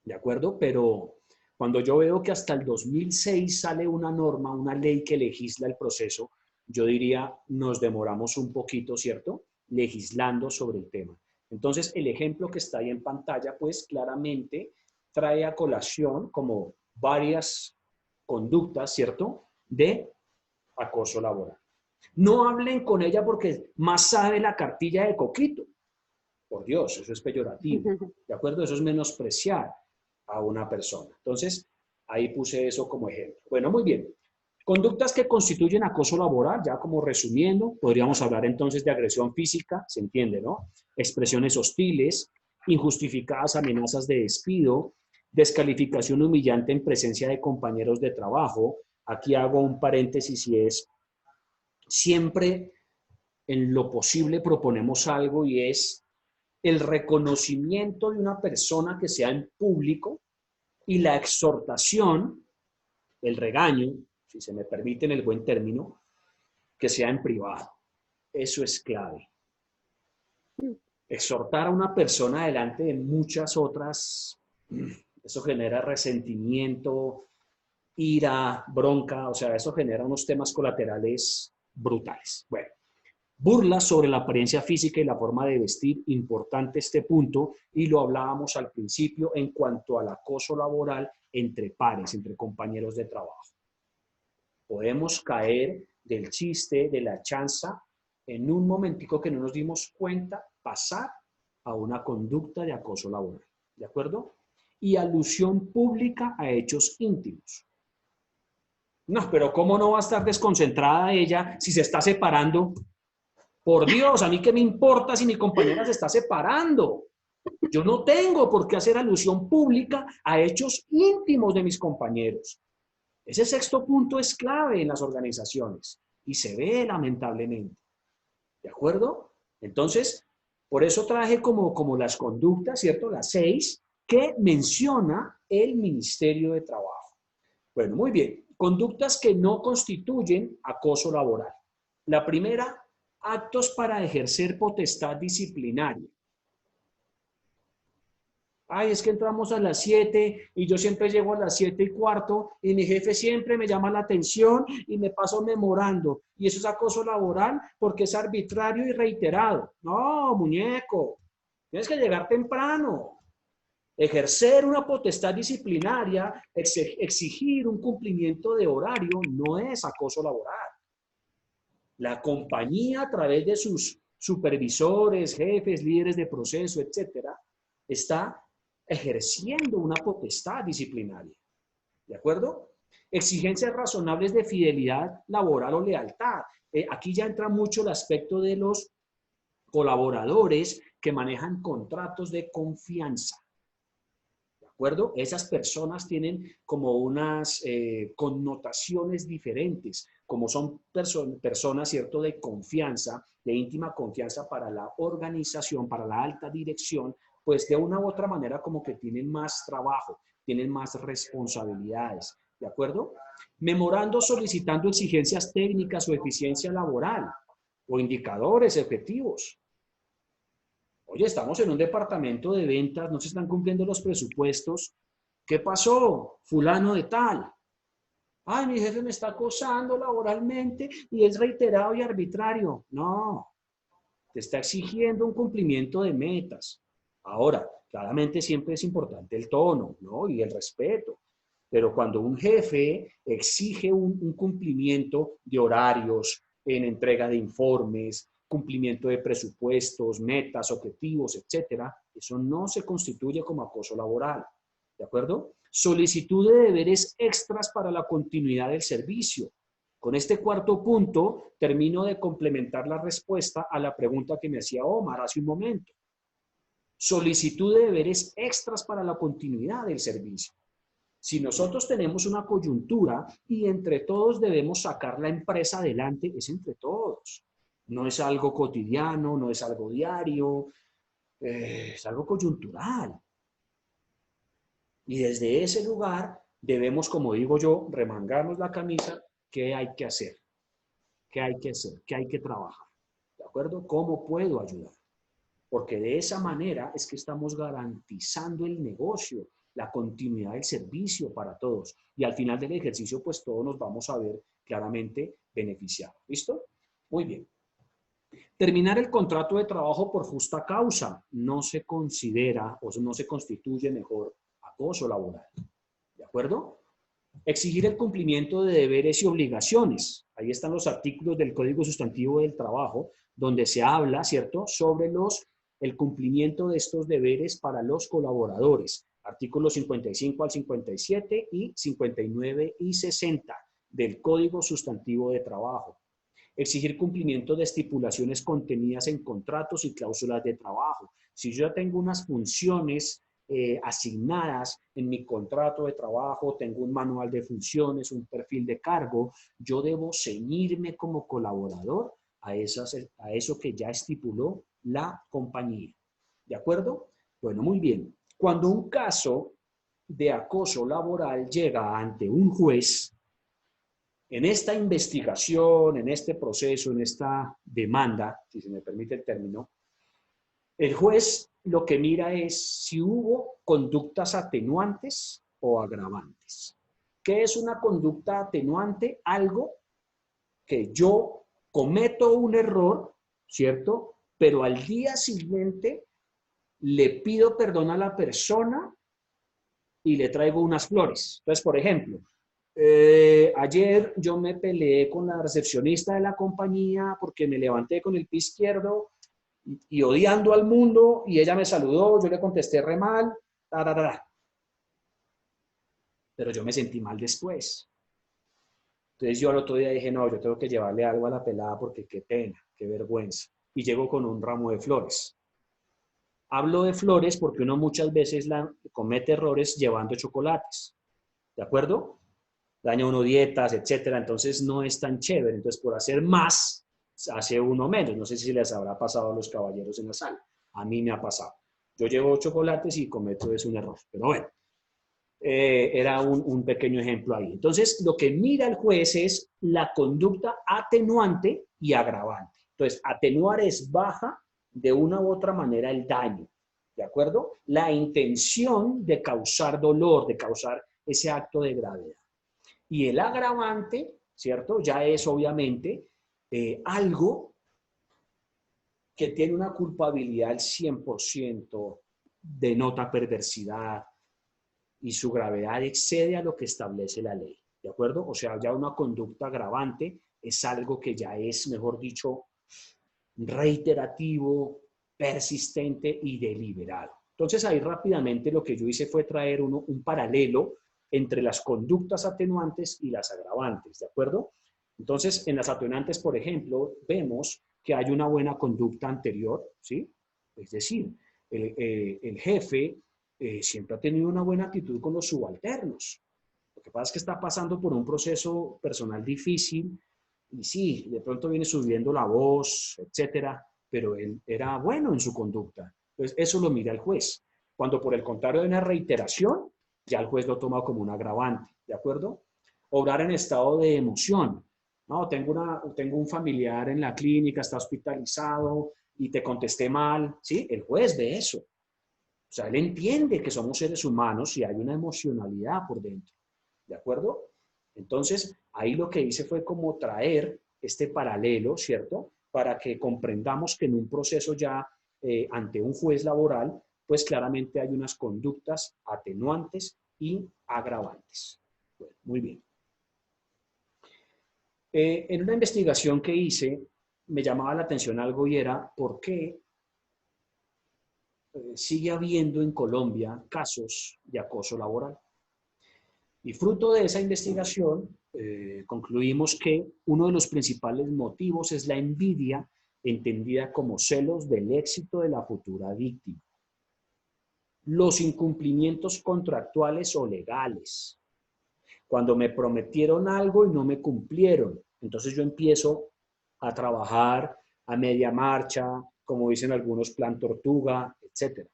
A: ¿de acuerdo? Pero cuando yo veo que hasta el 2006 sale una norma, una ley que legisla el proceso, yo diría, nos demoramos un poquito, ¿cierto? Legislando sobre el tema. Entonces, el ejemplo que está ahí en pantalla, pues claramente trae a colación como varias conductas, ¿cierto?, de acoso laboral. No hablen con ella porque más sabe la cartilla de Coquito. Por Dios, eso es peyorativo, ¿de acuerdo? Eso es menospreciar a una persona. Entonces, ahí puse eso como ejemplo. Bueno, muy bien. Conductas que constituyen acoso laboral, ya como resumiendo, podríamos hablar entonces de agresión física, se entiende, ¿no? Expresiones hostiles, injustificadas amenazas de despido, descalificación humillante en presencia de compañeros de trabajo. Aquí hago un paréntesis y es, siempre en lo posible proponemos algo y es el reconocimiento de una persona que sea en público y la exhortación, el regaño, si se me permite en el buen término, que sea en privado. Eso es clave. Exhortar a una persona delante de muchas otras, eso genera resentimiento, ira, bronca, o sea, eso genera unos temas colaterales brutales. Bueno, burlas sobre la apariencia física y la forma de vestir, importante este punto, y lo hablábamos al principio en cuanto al acoso laboral entre pares, entre compañeros de trabajo. Podemos caer del chiste, de la chanza, en un momentico que no nos dimos cuenta, pasar a una conducta de acoso laboral, ¿de acuerdo? Y alusión pública a hechos íntimos. No, pero ¿cómo no va a estar desconcentrada ella si se está separando? Por Dios, ¿a mí qué me importa si mi compañera se está separando? Yo no tengo por qué hacer alusión pública a hechos íntimos de mis compañeros. Ese sexto punto es clave en las organizaciones y se ve lamentablemente. ¿De acuerdo? Entonces, por eso traje como las conductas, ¿cierto? Las 6 que menciona el Ministerio de Trabajo. Bueno, muy bien. Conductas que no constituyen acoso laboral. La primera, actos para ejercer potestad disciplinaria. Ay, es que entramos a las 7 y yo siempre llego a las 7:15 y mi jefe siempre me llama la atención y me paso memorando. Y eso es acoso laboral porque es arbitrario y reiterado. No, muñeco, tienes que llegar temprano. Ejercer una potestad disciplinaria, exigir un cumplimiento de horario no es acoso laboral. La compañía, a través de sus supervisores, jefes, líderes de proceso, etcétera, está ejerciendo una potestad disciplinaria. ¿De acuerdo? Exigencias razonables de fidelidad laboral o lealtad. Aquí ya entra mucho el aspecto de los colaboradores que manejan contratos de confianza. ¿De acuerdo? Esas personas tienen como unas connotaciones diferentes, como son personas, ¿cierto?, de confianza, de íntima confianza para la organización, para la alta dirección, pues de una u otra manera como que tienen más trabajo, tienen más responsabilidades, ¿de acuerdo? Memorando solicitando exigencias técnicas o eficiencia laboral o indicadores efectivos. Oye, estamos en un departamento de ventas, no se están cumpliendo los presupuestos. ¿Qué pasó? Fulano de tal. Ay, mi jefe me está acosando laboralmente y es reiterado y arbitrario. No, te está exigiendo un cumplimiento de metas. Ahora, claramente siempre es importante el tono, ¿no? Y el respeto. Pero cuando un jefe exige un cumplimiento de horarios, en entrega de informes, cumplimiento de presupuestos, metas, objetivos, etcétera, eso no se constituye como acoso laboral. ¿De acuerdo? Solicitud de deberes extras para la continuidad del servicio. Con este cuarto punto, termino de complementar la respuesta a la pregunta que me hacía Omar hace un momento. Solicitud de deberes extras para la continuidad del servicio. Si nosotros tenemos una coyuntura y entre todos debemos sacar la empresa adelante, es entre todos. No es algo cotidiano, no es algo diario, es algo coyuntural. Y desde ese lugar debemos, como digo yo, remangarnos la camisa. ¿Qué hay que hacer? ¿Qué hay que hacer? ¿Qué hay que trabajar? ¿De acuerdo? ¿Cómo puedo ayudar? Porque de esa manera es que estamos garantizando el negocio, la continuidad del servicio para todos. Y al final del ejercicio, pues todos nos vamos a ver claramente beneficiados. ¿Listo? Muy bien. Terminar el contrato de trabajo por justa causa no se considera o no se constituye mejor acoso laboral. ¿De acuerdo? Exigir el cumplimiento de deberes y obligaciones. Ahí están los artículos del Código Sustantivo del Trabajo, donde se habla, ¿cierto?, sobre el cumplimiento de estos deberes para los colaboradores. Artículos 55 al 57 y 59 y 60 del Código Sustantivo de Trabajo. Exigir cumplimiento de estipulaciones contenidas en contratos y cláusulas de trabajo. Si yo ya tengo unas funciones asignadas en mi contrato de trabajo, tengo un manual de funciones, un perfil de cargo, yo debo ceñirme como colaborador a eso que ya estipuló la compañía. ¿De acuerdo? Bueno, muy bien. Cuando un caso de acoso laboral llega ante un juez, en esta investigación, en este proceso, en esta demanda, si se me permite el término, el juez lo que mira es si hubo conductas atenuantes o agravantes. ¿Qué es una conducta atenuante? Algo que yo cometo un error, ¿cierto? Pero al día siguiente le pido perdón a la persona y le traigo unas flores. Entonces, por ejemplo, ayer yo me peleé con la recepcionista de la compañía porque me levanté con el pie izquierdo y odiando al mundo, y ella me saludó, yo le contesté re mal, pero yo me sentí mal después. Entonces yo al otro día dije, no, yo tengo que llevarle algo a la pelada porque qué pena, qué vergüenza. Y llego con un ramo de flores. Hablo de flores porque uno muchas veces comete errores llevando chocolates, ¿de acuerdo? Daña uno dietas, etcétera, entonces no es tan chévere. Entonces por hacer más, hace uno menos. No sé si les habrá pasado a los caballeros en la sala. A mí me ha pasado. Yo llevo chocolates y cometo un error. Pero bueno, era un pequeño ejemplo ahí. Entonces, lo que mira el juez es la conducta atenuante y agravante. Entonces, atenuar es baja de una u otra manera el daño. ¿De acuerdo? La intención de causar dolor, de causar ese acto de gravedad. Y el agravante, ¿cierto? Ya es obviamente algo que tiene una culpabilidad al 100%, denota perversidad y su gravedad excede a lo que establece la ley, ¿de acuerdo? O sea, ya una conducta agravante es algo que ya es, mejor dicho, reiterativo, persistente y deliberado. Entonces ahí rápidamente lo que yo hice fue traer un paralelo entre las conductas atenuantes y las agravantes, ¿de acuerdo? Entonces, en las atenuantes, por ejemplo, vemos que hay una buena conducta anterior, ¿sí? Es decir, el jefe siempre ha tenido una buena actitud con los subalternos. Lo que pasa es que está pasando por un proceso personal difícil y sí, de pronto viene subiendo la voz, etcétera, pero él era bueno en su conducta. Entonces, eso lo mira el juez. Cuando por el contrario hay una reiteración, ya el juez lo toma como un agravante, ¿de acuerdo? Obrar en estado de emoción. No, tengo un familiar en la clínica, está hospitalizado y te contesté mal. ¿Sí? El juez ve eso. O sea, él entiende que somos seres humanos y hay una emocionalidad por dentro. ¿De acuerdo? Entonces, ahí lo que hice fue como traer este paralelo, ¿cierto? Para que comprendamos que en un proceso ya ante un juez laboral, pues claramente hay unas conductas atenuantes y agravantes. Bueno, muy bien. En una investigación que hice, me llamaba la atención algo y era por qué sigue habiendo en Colombia casos de acoso laboral. Y fruto de esa investigación, concluimos que uno de los principales motivos es la envidia, entendida como celos del éxito de la futura víctima. Los incumplimientos contractuales o legales. Cuando me prometieron algo y no me cumplieron, entonces yo empiezo a trabajar a media marcha, como dicen algunos, plan tortuga, etc.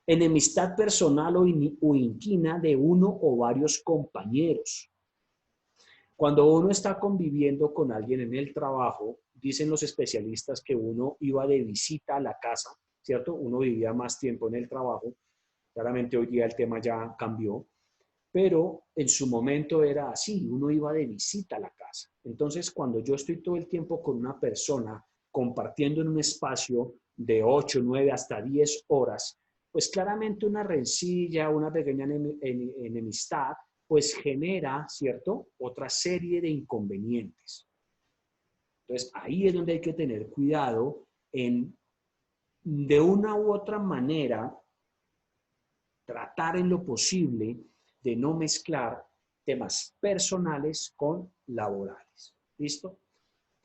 A: Enemistad personal o inquina de uno o varios compañeros. Cuando uno está conviviendo con alguien en el trabajo, dicen los especialistas que uno iba de visita a la casa, ¿cierto? Uno vivía más tiempo en el trabajo. Claramente hoy día el tema ya cambió, pero en su momento era así, uno iba de visita a la casa. Entonces, cuando yo estoy todo el tiempo con una persona compartiendo en un espacio de 8, 9, hasta 10 horas, pues claramente una rencilla, una pequeña enemistad, pues genera, ¿cierto?, otra serie de inconvenientes. Entonces, ahí es donde hay que tener cuidado en, de una u otra manera, tratar en lo posible de no mezclar temas personales con laborales. ¿Listo?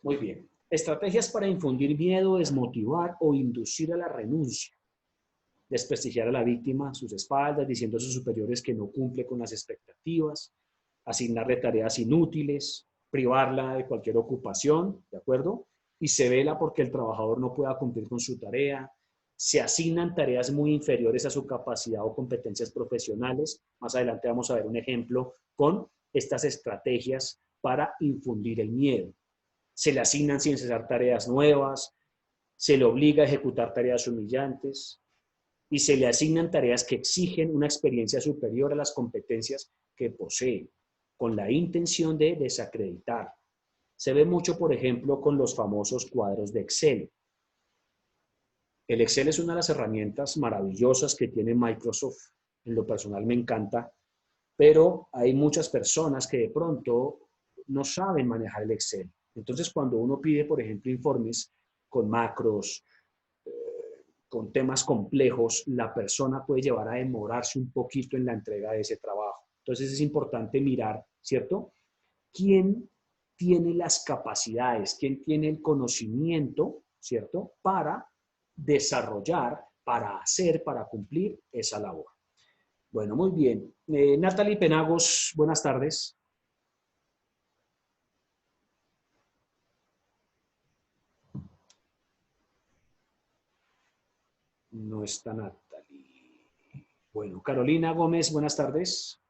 A: Muy bien. Estrategias para infundir miedo, desmotivar o inducir a la renuncia. Desprestigiar a la víctima a sus espaldas, diciendo a sus superiores que no cumple con las expectativas, asignarle tareas inútiles, privarla de cualquier ocupación, ¿de acuerdo? Y se vela porque el trabajador no pueda cumplir con su tarea. Se asignan tareas muy inferiores a su capacidad o competencias profesionales. Más adelante vamos a ver un ejemplo con estas estrategias para infundir el miedo. Se le asignan sin cesar tareas nuevas, se le obliga a ejecutar tareas humillantes y se le asignan tareas que exigen una experiencia superior a las competencias que posee, con la intención de desacreditar. Se ve mucho, por ejemplo, con los famosos cuadros de Excel. El Excel es una de las herramientas maravillosas que tiene Microsoft. En lo personal me encanta, pero hay muchas personas que de pronto no saben manejar el Excel. Entonces, cuando uno pide, por ejemplo, informes con macros, con temas complejos, la persona puede llevar a demorarse un poquito en la entrega de ese trabajo. Entonces, es importante mirar, ¿cierto?, quién tiene las capacidades, quién tiene el conocimiento, ¿cierto?, para desarrollar, para hacer, para cumplir esa labor. Bueno, muy bien. Natalie Penagos, buenas tardes. No está Natalie. Bueno, Carolina Gómez, buenas tardes.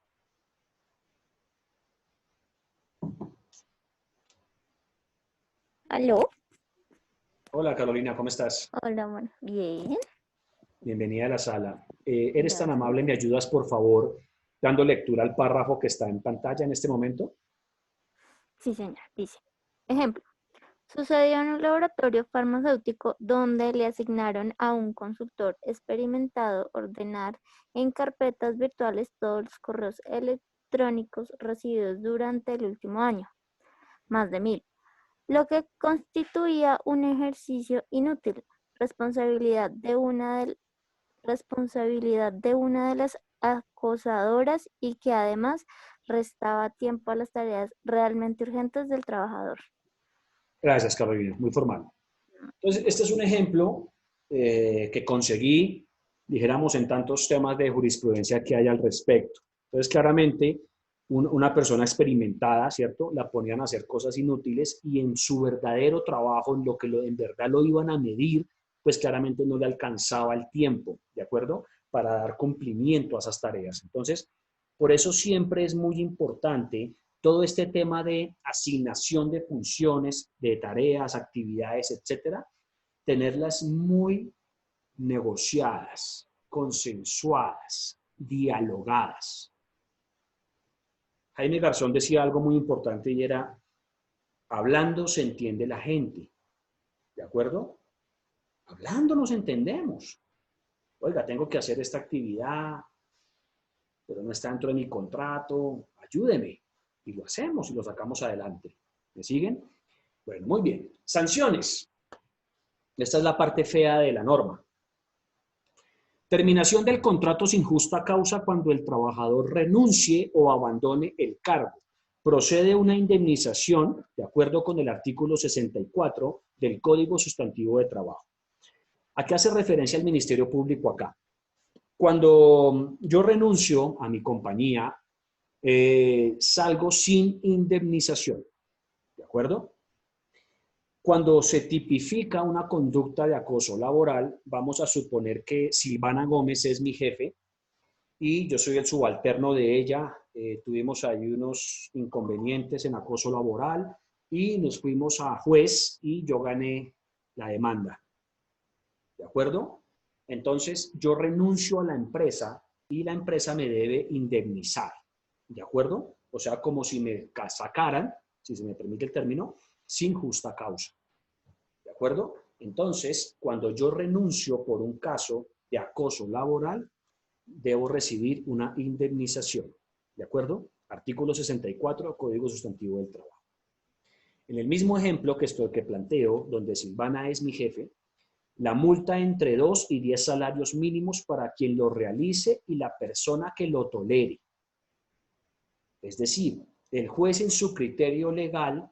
G: ¿Aló?
A: Hola Carolina, ¿cómo estás?
G: Hola, bueno, bien.
A: Bienvenida a la sala. ¿Eres tan
G: Gracias.
A: amable? ¿Me ayudas, por favor, dando lectura al párrafo que está en pantalla en este momento?
G: Sí, señor. Dice, ejemplo, sucedió en un laboratorio farmacéutico donde le asignaron a un consultor experimentado ordenar en carpetas virtuales todos los correos electrónicos recibidos durante el último año, más de 1000, lo que constituía un ejercicio inútil, responsabilidad de una de las acosadoras y que además restaba tiempo a las tareas realmente urgentes del trabajador.
A: Gracias, Carolina, muy formal. Entonces, este es un ejemplo que conseguí, dijéramos, en tantos temas de jurisprudencia que hay al respecto. Entonces, claramente, una persona experimentada, ¿cierto?, la ponían a hacer cosas inútiles y en su verdadero trabajo, en lo que en verdad lo iban a medir, pues claramente no le alcanzaba el tiempo, ¿de acuerdo?, para dar cumplimiento a esas tareas. Entonces, por eso siempre es muy importante todo este tema de asignación de funciones, de tareas, actividades, etcétera, tenerlas muy negociadas, consensuadas, dialogadas. Jaime Garzón decía algo muy importante y era, hablando se entiende la gente, ¿de acuerdo? Hablando nos entendemos. Oiga, tengo que hacer esta actividad, pero no está dentro de mi contrato, ayúdeme. Y lo hacemos y lo sacamos adelante. ¿Me siguen? Bueno, muy bien. Sanciones. Esta es la parte fea de la norma. Terminación del contrato sin justa causa cuando el trabajador renuncie o abandone el cargo. Procede una indemnización de acuerdo con el artículo 64 del Código Sustantivo de Trabajo. ¿A qué hace referencia el Ministerio Público acá? Cuando yo renuncio a mi compañía, salgo sin indemnización, ¿de acuerdo? Cuando se tipifica una conducta de acoso laboral, vamos a suponer que Silvana Gómez es mi jefe y yo soy el subalterno de ella. Tuvimos ahí unos inconvenientes en acoso laboral y nos fuimos a juez y yo gané la demanda. ¿De acuerdo? Entonces, yo renuncio a la empresa y la empresa me debe indemnizar. ¿De acuerdo? O sea, como si me sacaran, si se me permite el término, sin justa causa. ¿De acuerdo? Entonces, cuando yo renuncio por un caso de acoso laboral, debo recibir una indemnización. ¿De acuerdo? Artículo 64, Código Sustantivo del Trabajo. En el mismo ejemplo que planteo, donde Silvana es mi jefe, la multa entre 2 y 10 salarios mínimos para quien lo realice y la persona que lo tolere. Es decir, el juez en su criterio legal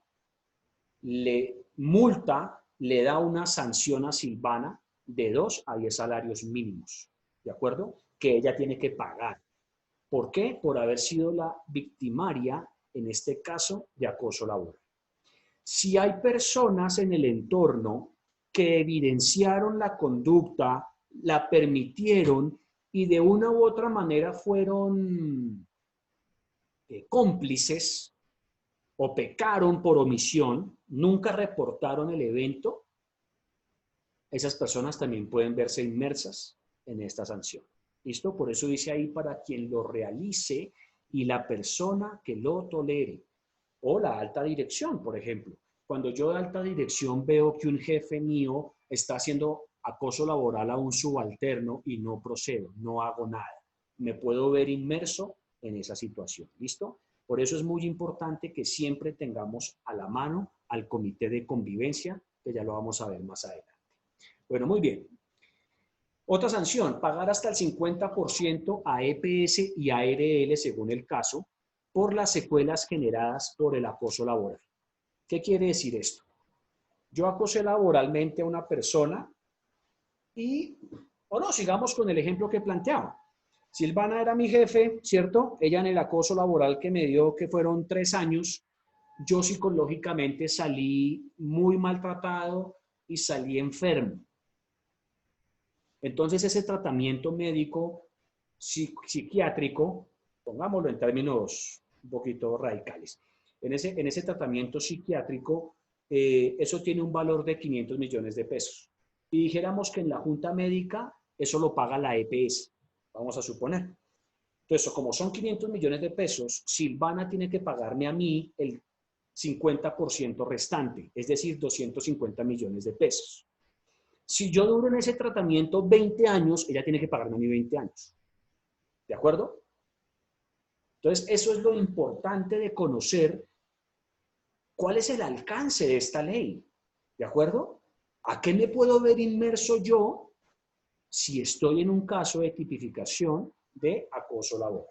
A: le multa, le da una sanción a Silvana de 2 a 10 salarios mínimos, ¿de acuerdo? Que ella tiene que pagar. ¿Por qué? Por haber sido la victimaria, en este caso, de acoso laboral. Si hay personas en el entorno que evidenciaron la conducta, la permitieron y de una u otra manera fueron cómplices o pecaron por omisión, nunca reportaron el evento, esas personas también pueden verse inmersas en esta sanción. ¿Listo? Por eso dice ahí para quien lo realice y la persona que lo tolere. O la alta dirección, por ejemplo. Cuando yo de alta dirección veo que un jefe mío está haciendo acoso laboral a un subalterno y no procedo, no hago nada, me puedo ver inmerso en esa situación. ¿Listo? Por eso es muy importante que siempre tengamos a la mano al comité de convivencia, que ya lo vamos a ver más adelante. Bueno, muy bien. Otra sanción, pagar hasta el 50% a EPS y ARL, según el caso, por las secuelas generadas por el acoso laboral. ¿Qué quiere decir esto? Yo acosé laboralmente a una persona y, o no, sigamos con el ejemplo que planteaba. Silvana era mi jefe, ¿cierto? Ella en el acoso laboral que me dio, que fueron 3 años, yo psicológicamente salí muy maltratado y salí enfermo. Entonces ese tratamiento médico psiquiátrico, pongámoslo en términos un poquito radicales, en ese tratamiento psiquiátrico, eso tiene un valor de 500 millones de pesos. Y dijéramos que en la junta médica eso lo paga la EPS, vamos a suponer. Entonces, como son 500 millones de pesos, Silvana tiene que pagarme a mí el 50% restante, es decir, 250 millones de pesos. Si yo duro en ese tratamiento 20 años, ella tiene que pagarme a mí 20 años. ¿De acuerdo? Entonces, eso es lo importante de conocer cuál es el alcance de esta ley. ¿De acuerdo? ¿A qué me puedo ver inmerso yo si estoy en un caso de tipificación de acoso laboral?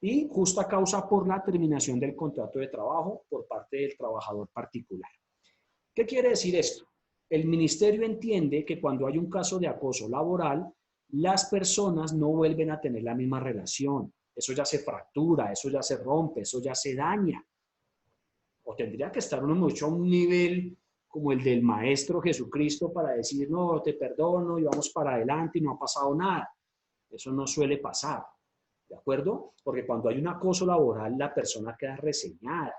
A: Y justa causa por la terminación del contrato de trabajo por parte del trabajador particular. ¿Qué quiere decir esto? El ministerio entiende que cuando hay un caso de acoso laboral, las personas no vuelven a tener la misma relación. Eso ya se fractura, eso ya se rompe, eso ya se daña. O tendría que estar uno mucho a un nivel como el del Maestro Jesucristo para decir, no, te perdono y vamos para adelante y no ha pasado nada. Eso no suele pasar, ¿de acuerdo? Porque cuando hay un acoso laboral, la persona queda reseñada.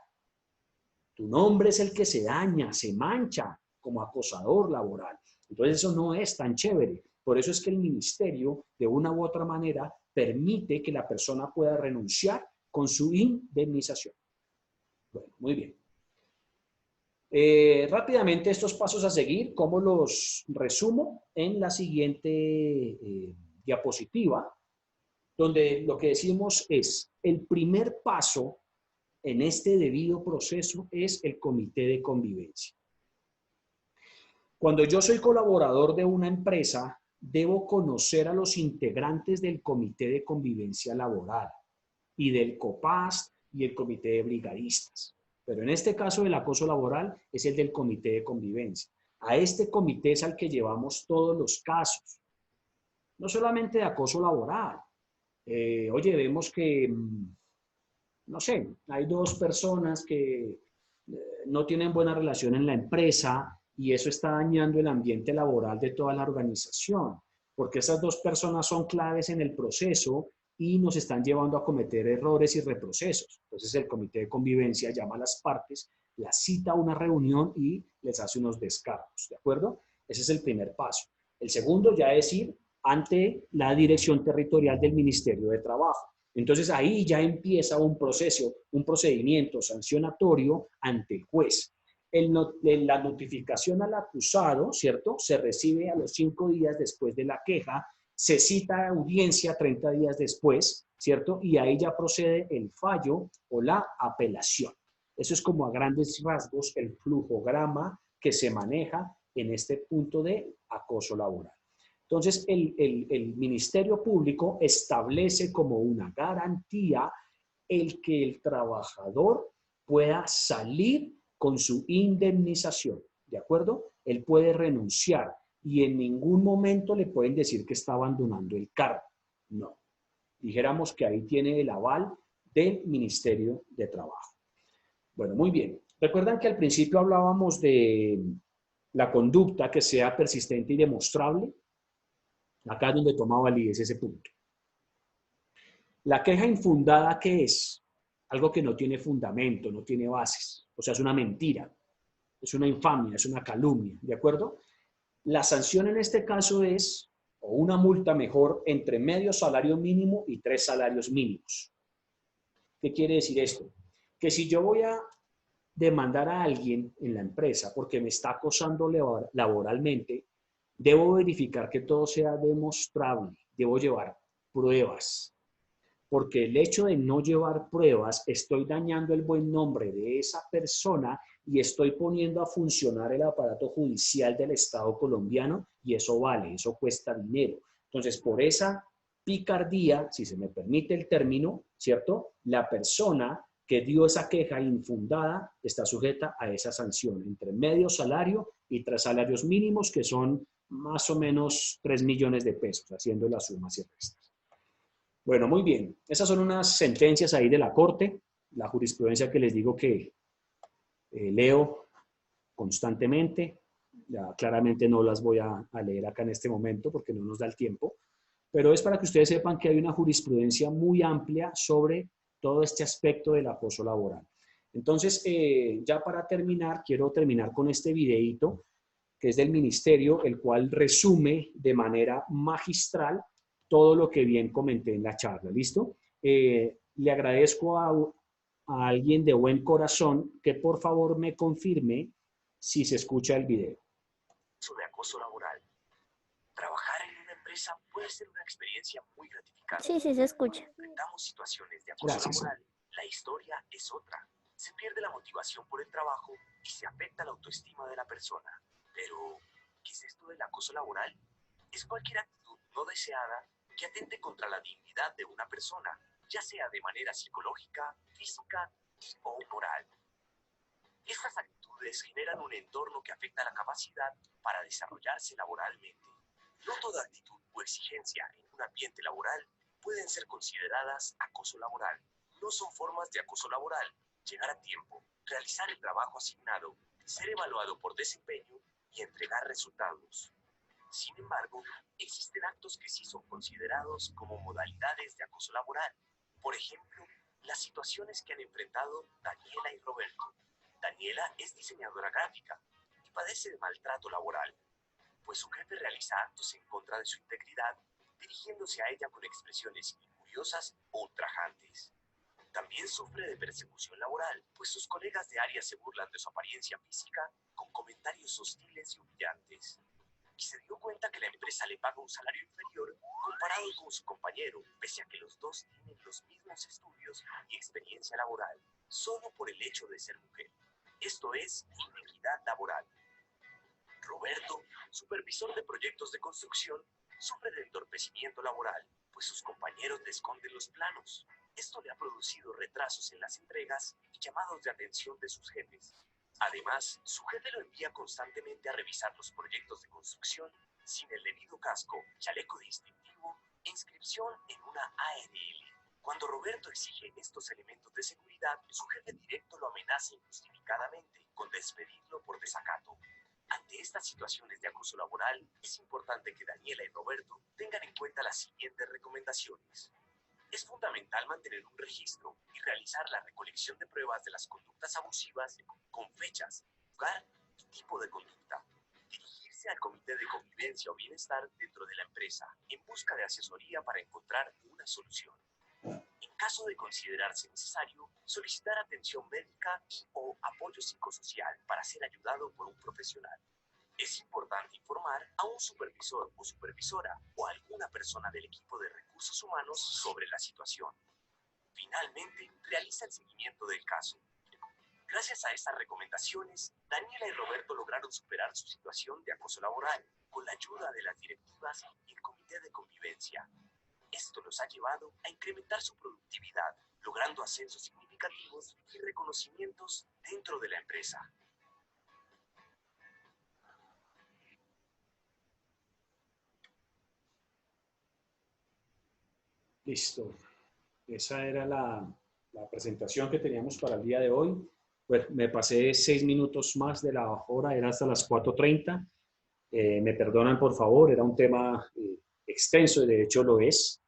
A: Tu nombre es el que se daña, se mancha como acosador laboral. Entonces eso no es tan chévere. Por eso es que el ministerio, de una u otra manera, permite que la persona pueda renunciar con su indemnización. Bueno, muy bien. Rápidamente estos pasos a seguir, ¿cómo los resumo? En la siguiente diapositiva, donde lo que decimos es, el primer paso en este debido proceso es el comité de convivencia. Cuando yo soy colaborador de una empresa, debo conocer a los integrantes del comité de convivencia laboral y del COPAST y el comité de brigadistas. Pero en este caso del acoso laboral es el del comité de convivencia. A este comité es al que llevamos todos los casos. no solamente de acoso laboral. Oye, vemos que, no sé, hay dos personas que no tienen buena relación en la empresa y eso está dañando el ambiente laboral de toda la organización, porque esas dos personas son claves en el proceso y nos están llevando a cometer errores y reprocesos. Entonces el comité de convivencia llama a las partes, las cita a una reunión y les hace unos descargos, ¿de acuerdo? Ese es el primer paso. El segundo ya es ir ante la dirección territorial del Ministerio de Trabajo. Entonces ahí ya empieza un proceso, un procedimiento sancionatorio ante el juez. La notificación al acusado, ¿cierto? Se recibe a los 5 días después de la queja, se cita a audiencia 30 días después, ¿cierto? Y ahí ya procede el fallo o la apelación. Eso es como a grandes rasgos el flujograma que se maneja en este punto de acoso laboral. Entonces, el Ministerio Público establece como una garantía el que el trabajador pueda salir con su indemnización, ¿de acuerdo? Él puede renunciar y en ningún momento le pueden decir que está abandonando el cargo. No. Dijéramos que ahí tiene el aval del Ministerio de Trabajo. Bueno, muy bien. Recuerdan que al principio hablábamos de la conducta que sea persistente y demostrable. Acá es donde toma validez ese punto. La queja infundada, ¿qué es? Algo que no tiene fundamento, no tiene bases. O sea, es una mentira, es una infamia, es una calumnia, ¿de acuerdo? La sanción en este caso es, o una multa mejor, entre medio salario mínimo y 3 salarios mínimos. ¿Qué quiere decir esto? Que si yo voy a demandar a alguien en la empresa porque me está acosando laboralmente, debo verificar que todo sea demostrable, debo llevar pruebas, porque el hecho de no llevar pruebas, estoy dañando el buen nombre de esa persona y estoy poniendo a funcionar el aparato judicial del Estado colombiano y eso vale, eso cuesta dinero. Entonces, por esa picardía, si se me permite el término, ¿cierto? La persona que dio esa queja infundada está sujeta a esa sanción entre medio salario y 3 salarios mínimos, que son más o menos 3 millones de pesos, haciendo las sumas y restas. Bueno, muy bien. Esas son unas sentencias ahí de la Corte, la jurisprudencia que les digo que leo constantemente. Ya claramente no las voy a leer acá en este momento porque no nos da el tiempo, pero es para que ustedes sepan que hay una jurisprudencia muy amplia sobre todo este aspecto del acoso laboral. Entonces, ya para terminar, quiero terminar con este videíto que es del Ministerio, el cual resume de manera magistral todo lo que bien comenté en la charla. ¿Listo? Le agradezco a alguien de buen corazón que por favor me confirme si se escucha el video.
L: De acoso laboral. Trabajar en una empresa puede ser una experiencia muy gratificante.
G: Sí, sí se escucha.
L: Cuando enfrentamos situaciones de acoso
A: Gracias.
L: laboral, la historia es otra. Se pierde la motivación por el trabajo y se afecta la autoestima de la persona. Pero, ¿qué es esto del acoso laboral? Es cualquier actitud no deseada que atente contra la dignidad de una persona, ya sea de manera psicológica, física o moral. Estas actitudes generan un entorno que afecta la capacidad para desarrollarse laboralmente. No toda actitud o exigencia en un ambiente laboral pueden ser consideradas acoso laboral. No son formas de acoso laboral: llegar a tiempo, realizar el trabajo asignado, ser evaluado por desempeño y entregar resultados. Sin embargo, existen actos que sí son considerados como modalidades de acoso laboral. Por ejemplo, las situaciones que han enfrentado Daniela y Roberto. Daniela es diseñadora gráfica y padece de maltrato laboral, pues su jefe realiza actos en contra de su integridad, dirigiéndose a ella con expresiones injuriosas o ultrajantes. También sufre de persecución laboral, pues sus colegas de área se burlan de su apariencia física con comentarios hostiles y humillantes. Y se dio cuenta que la empresa le paga un salario inferior comparado con su compañero, pese a que los dos tienen los mismos estudios y experiencia laboral, solo por el hecho de ser mujer. Esto es inequidad laboral. Roberto, supervisor de proyectos de construcción, sufre de entorpecimiento laboral, pues sus compañeros le esconden los planos. Esto le ha producido retrasos en las entregas y llamados de atención de sus jefes. Además, su jefe lo envía constantemente a revisar los proyectos de construcción sin el debido casco, chaleco distintivo e inscripción en una ARL. Cuando Roberto exige estos elementos de seguridad, su jefe directo lo amenaza injustificadamente con despedirlo por desacato. Ante estas situaciones de acoso laboral, es importante que Daniela y Roberto tengan en cuenta las siguientes recomendaciones. Es fundamental mantener un registro y realizar la recolección de pruebas de las conductas abusivas con fechas, lugar y tipo de conducta. Dirigirse al Comité de Convivencia o Bienestar dentro de la empresa en busca de asesoría para encontrar una solución. En caso de considerarse necesario, solicitar atención médica o apoyo psicosocial para ser ayudado por un profesional. Es importante informar a un supervisor o supervisora o a alguna persona del equipo de recursos humanos sobre la situación. Finalmente, realiza el seguimiento del caso. Gracias a estas recomendaciones, Daniela y Roberto lograron superar su situación de acoso laboral con la ayuda de las directivas y el Comité de Convivencia. Esto los ha llevado a incrementar su productividad, logrando ascensos significativos y reconocimientos dentro de la empresa.
A: Listo. Esa era la presentación que teníamos para el día de hoy. Pues me pasé 6 minutos más de la hora, era hasta las 4:30. Me perdonan, por favor, era un tema extenso, y de hecho lo es,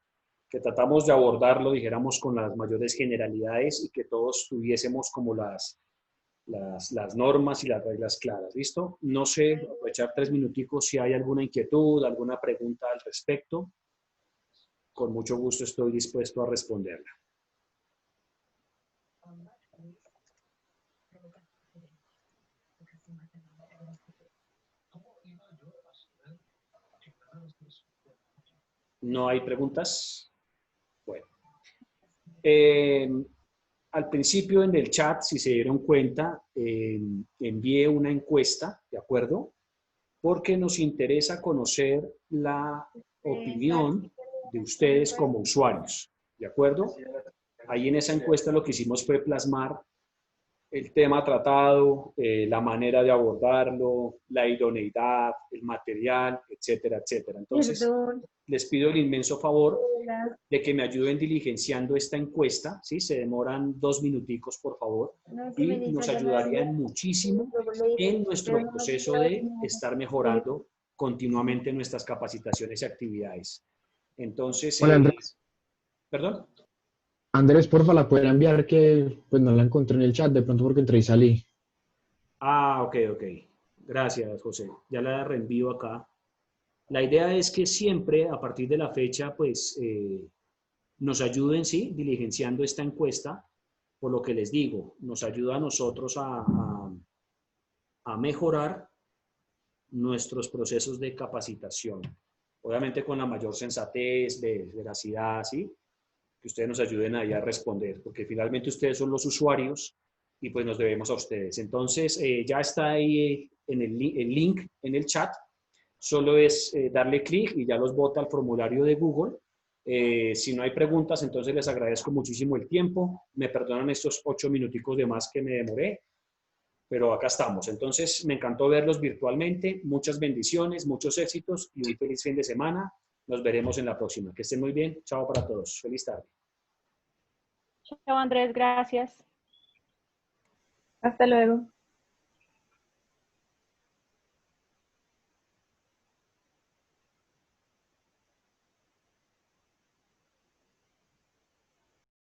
A: que tratamos de abordarlo, dijéramos, con las mayores generalidades y que todos tuviésemos como las normas y las reglas claras. ¿Listo? No sé, aprovechar 3 minuticos si hay alguna inquietud, alguna pregunta al respecto. Con mucho gusto estoy dispuesto a responderla. ¿No hay preguntas? Bueno. Al principio en el chat, si se dieron cuenta, envié una encuesta, ¿de acuerdo? Porque nos interesa conocer la opinión de ustedes como usuarios, ¿de acuerdo? Ahí en esa encuesta lo que hicimos fue plasmar el tema tratado, la manera de abordarlo, la idoneidad, el material, etcétera, etcétera. Entonces, les pido el inmenso favor de que me ayuden diligenciando esta encuesta, ¿sí? Se demoran 2 minuticos, por favor, y nos ayudarían muchísimo en nuestro proceso de estar mejorando continuamente nuestras capacitaciones y actividades. Entonces,
M: Hola, Andrés.
A: ¿Perdón?
M: Andrés, porfa, la pueden enviar que pues no la encontré en el chat, de pronto porque entré y salí.
A: Ah, ok. Gracias, José. Ya la reenvío acá. La idea es que siempre, a partir de la fecha, pues, nos ayuden, ¿sí? Diligenciando esta encuesta, por lo que les digo, nos ayuda a nosotros a mejorar nuestros procesos de capacitación. Obviamente con la mayor sensatez, veracidad, ¿sí? Que ustedes nos ayuden ahí a responder, porque finalmente ustedes son los usuarios y pues nos debemos a ustedes. Entonces, ya está ahí en el link en el chat. Solo es darle clic y ya los bota al formulario de Google. Si no hay preguntas, entonces les agradezco muchísimo el tiempo. Me perdonan estos 8 minuticos de más que me demoré, pero acá estamos. Entonces, me encantó verlos virtualmente. Muchas bendiciones, muchos éxitos y un feliz fin de semana. Nos veremos en la próxima. Que estén muy bien. Chao para todos. Feliz tarde.
H: Chao, Andrés. Gracias.
N: Hasta luego.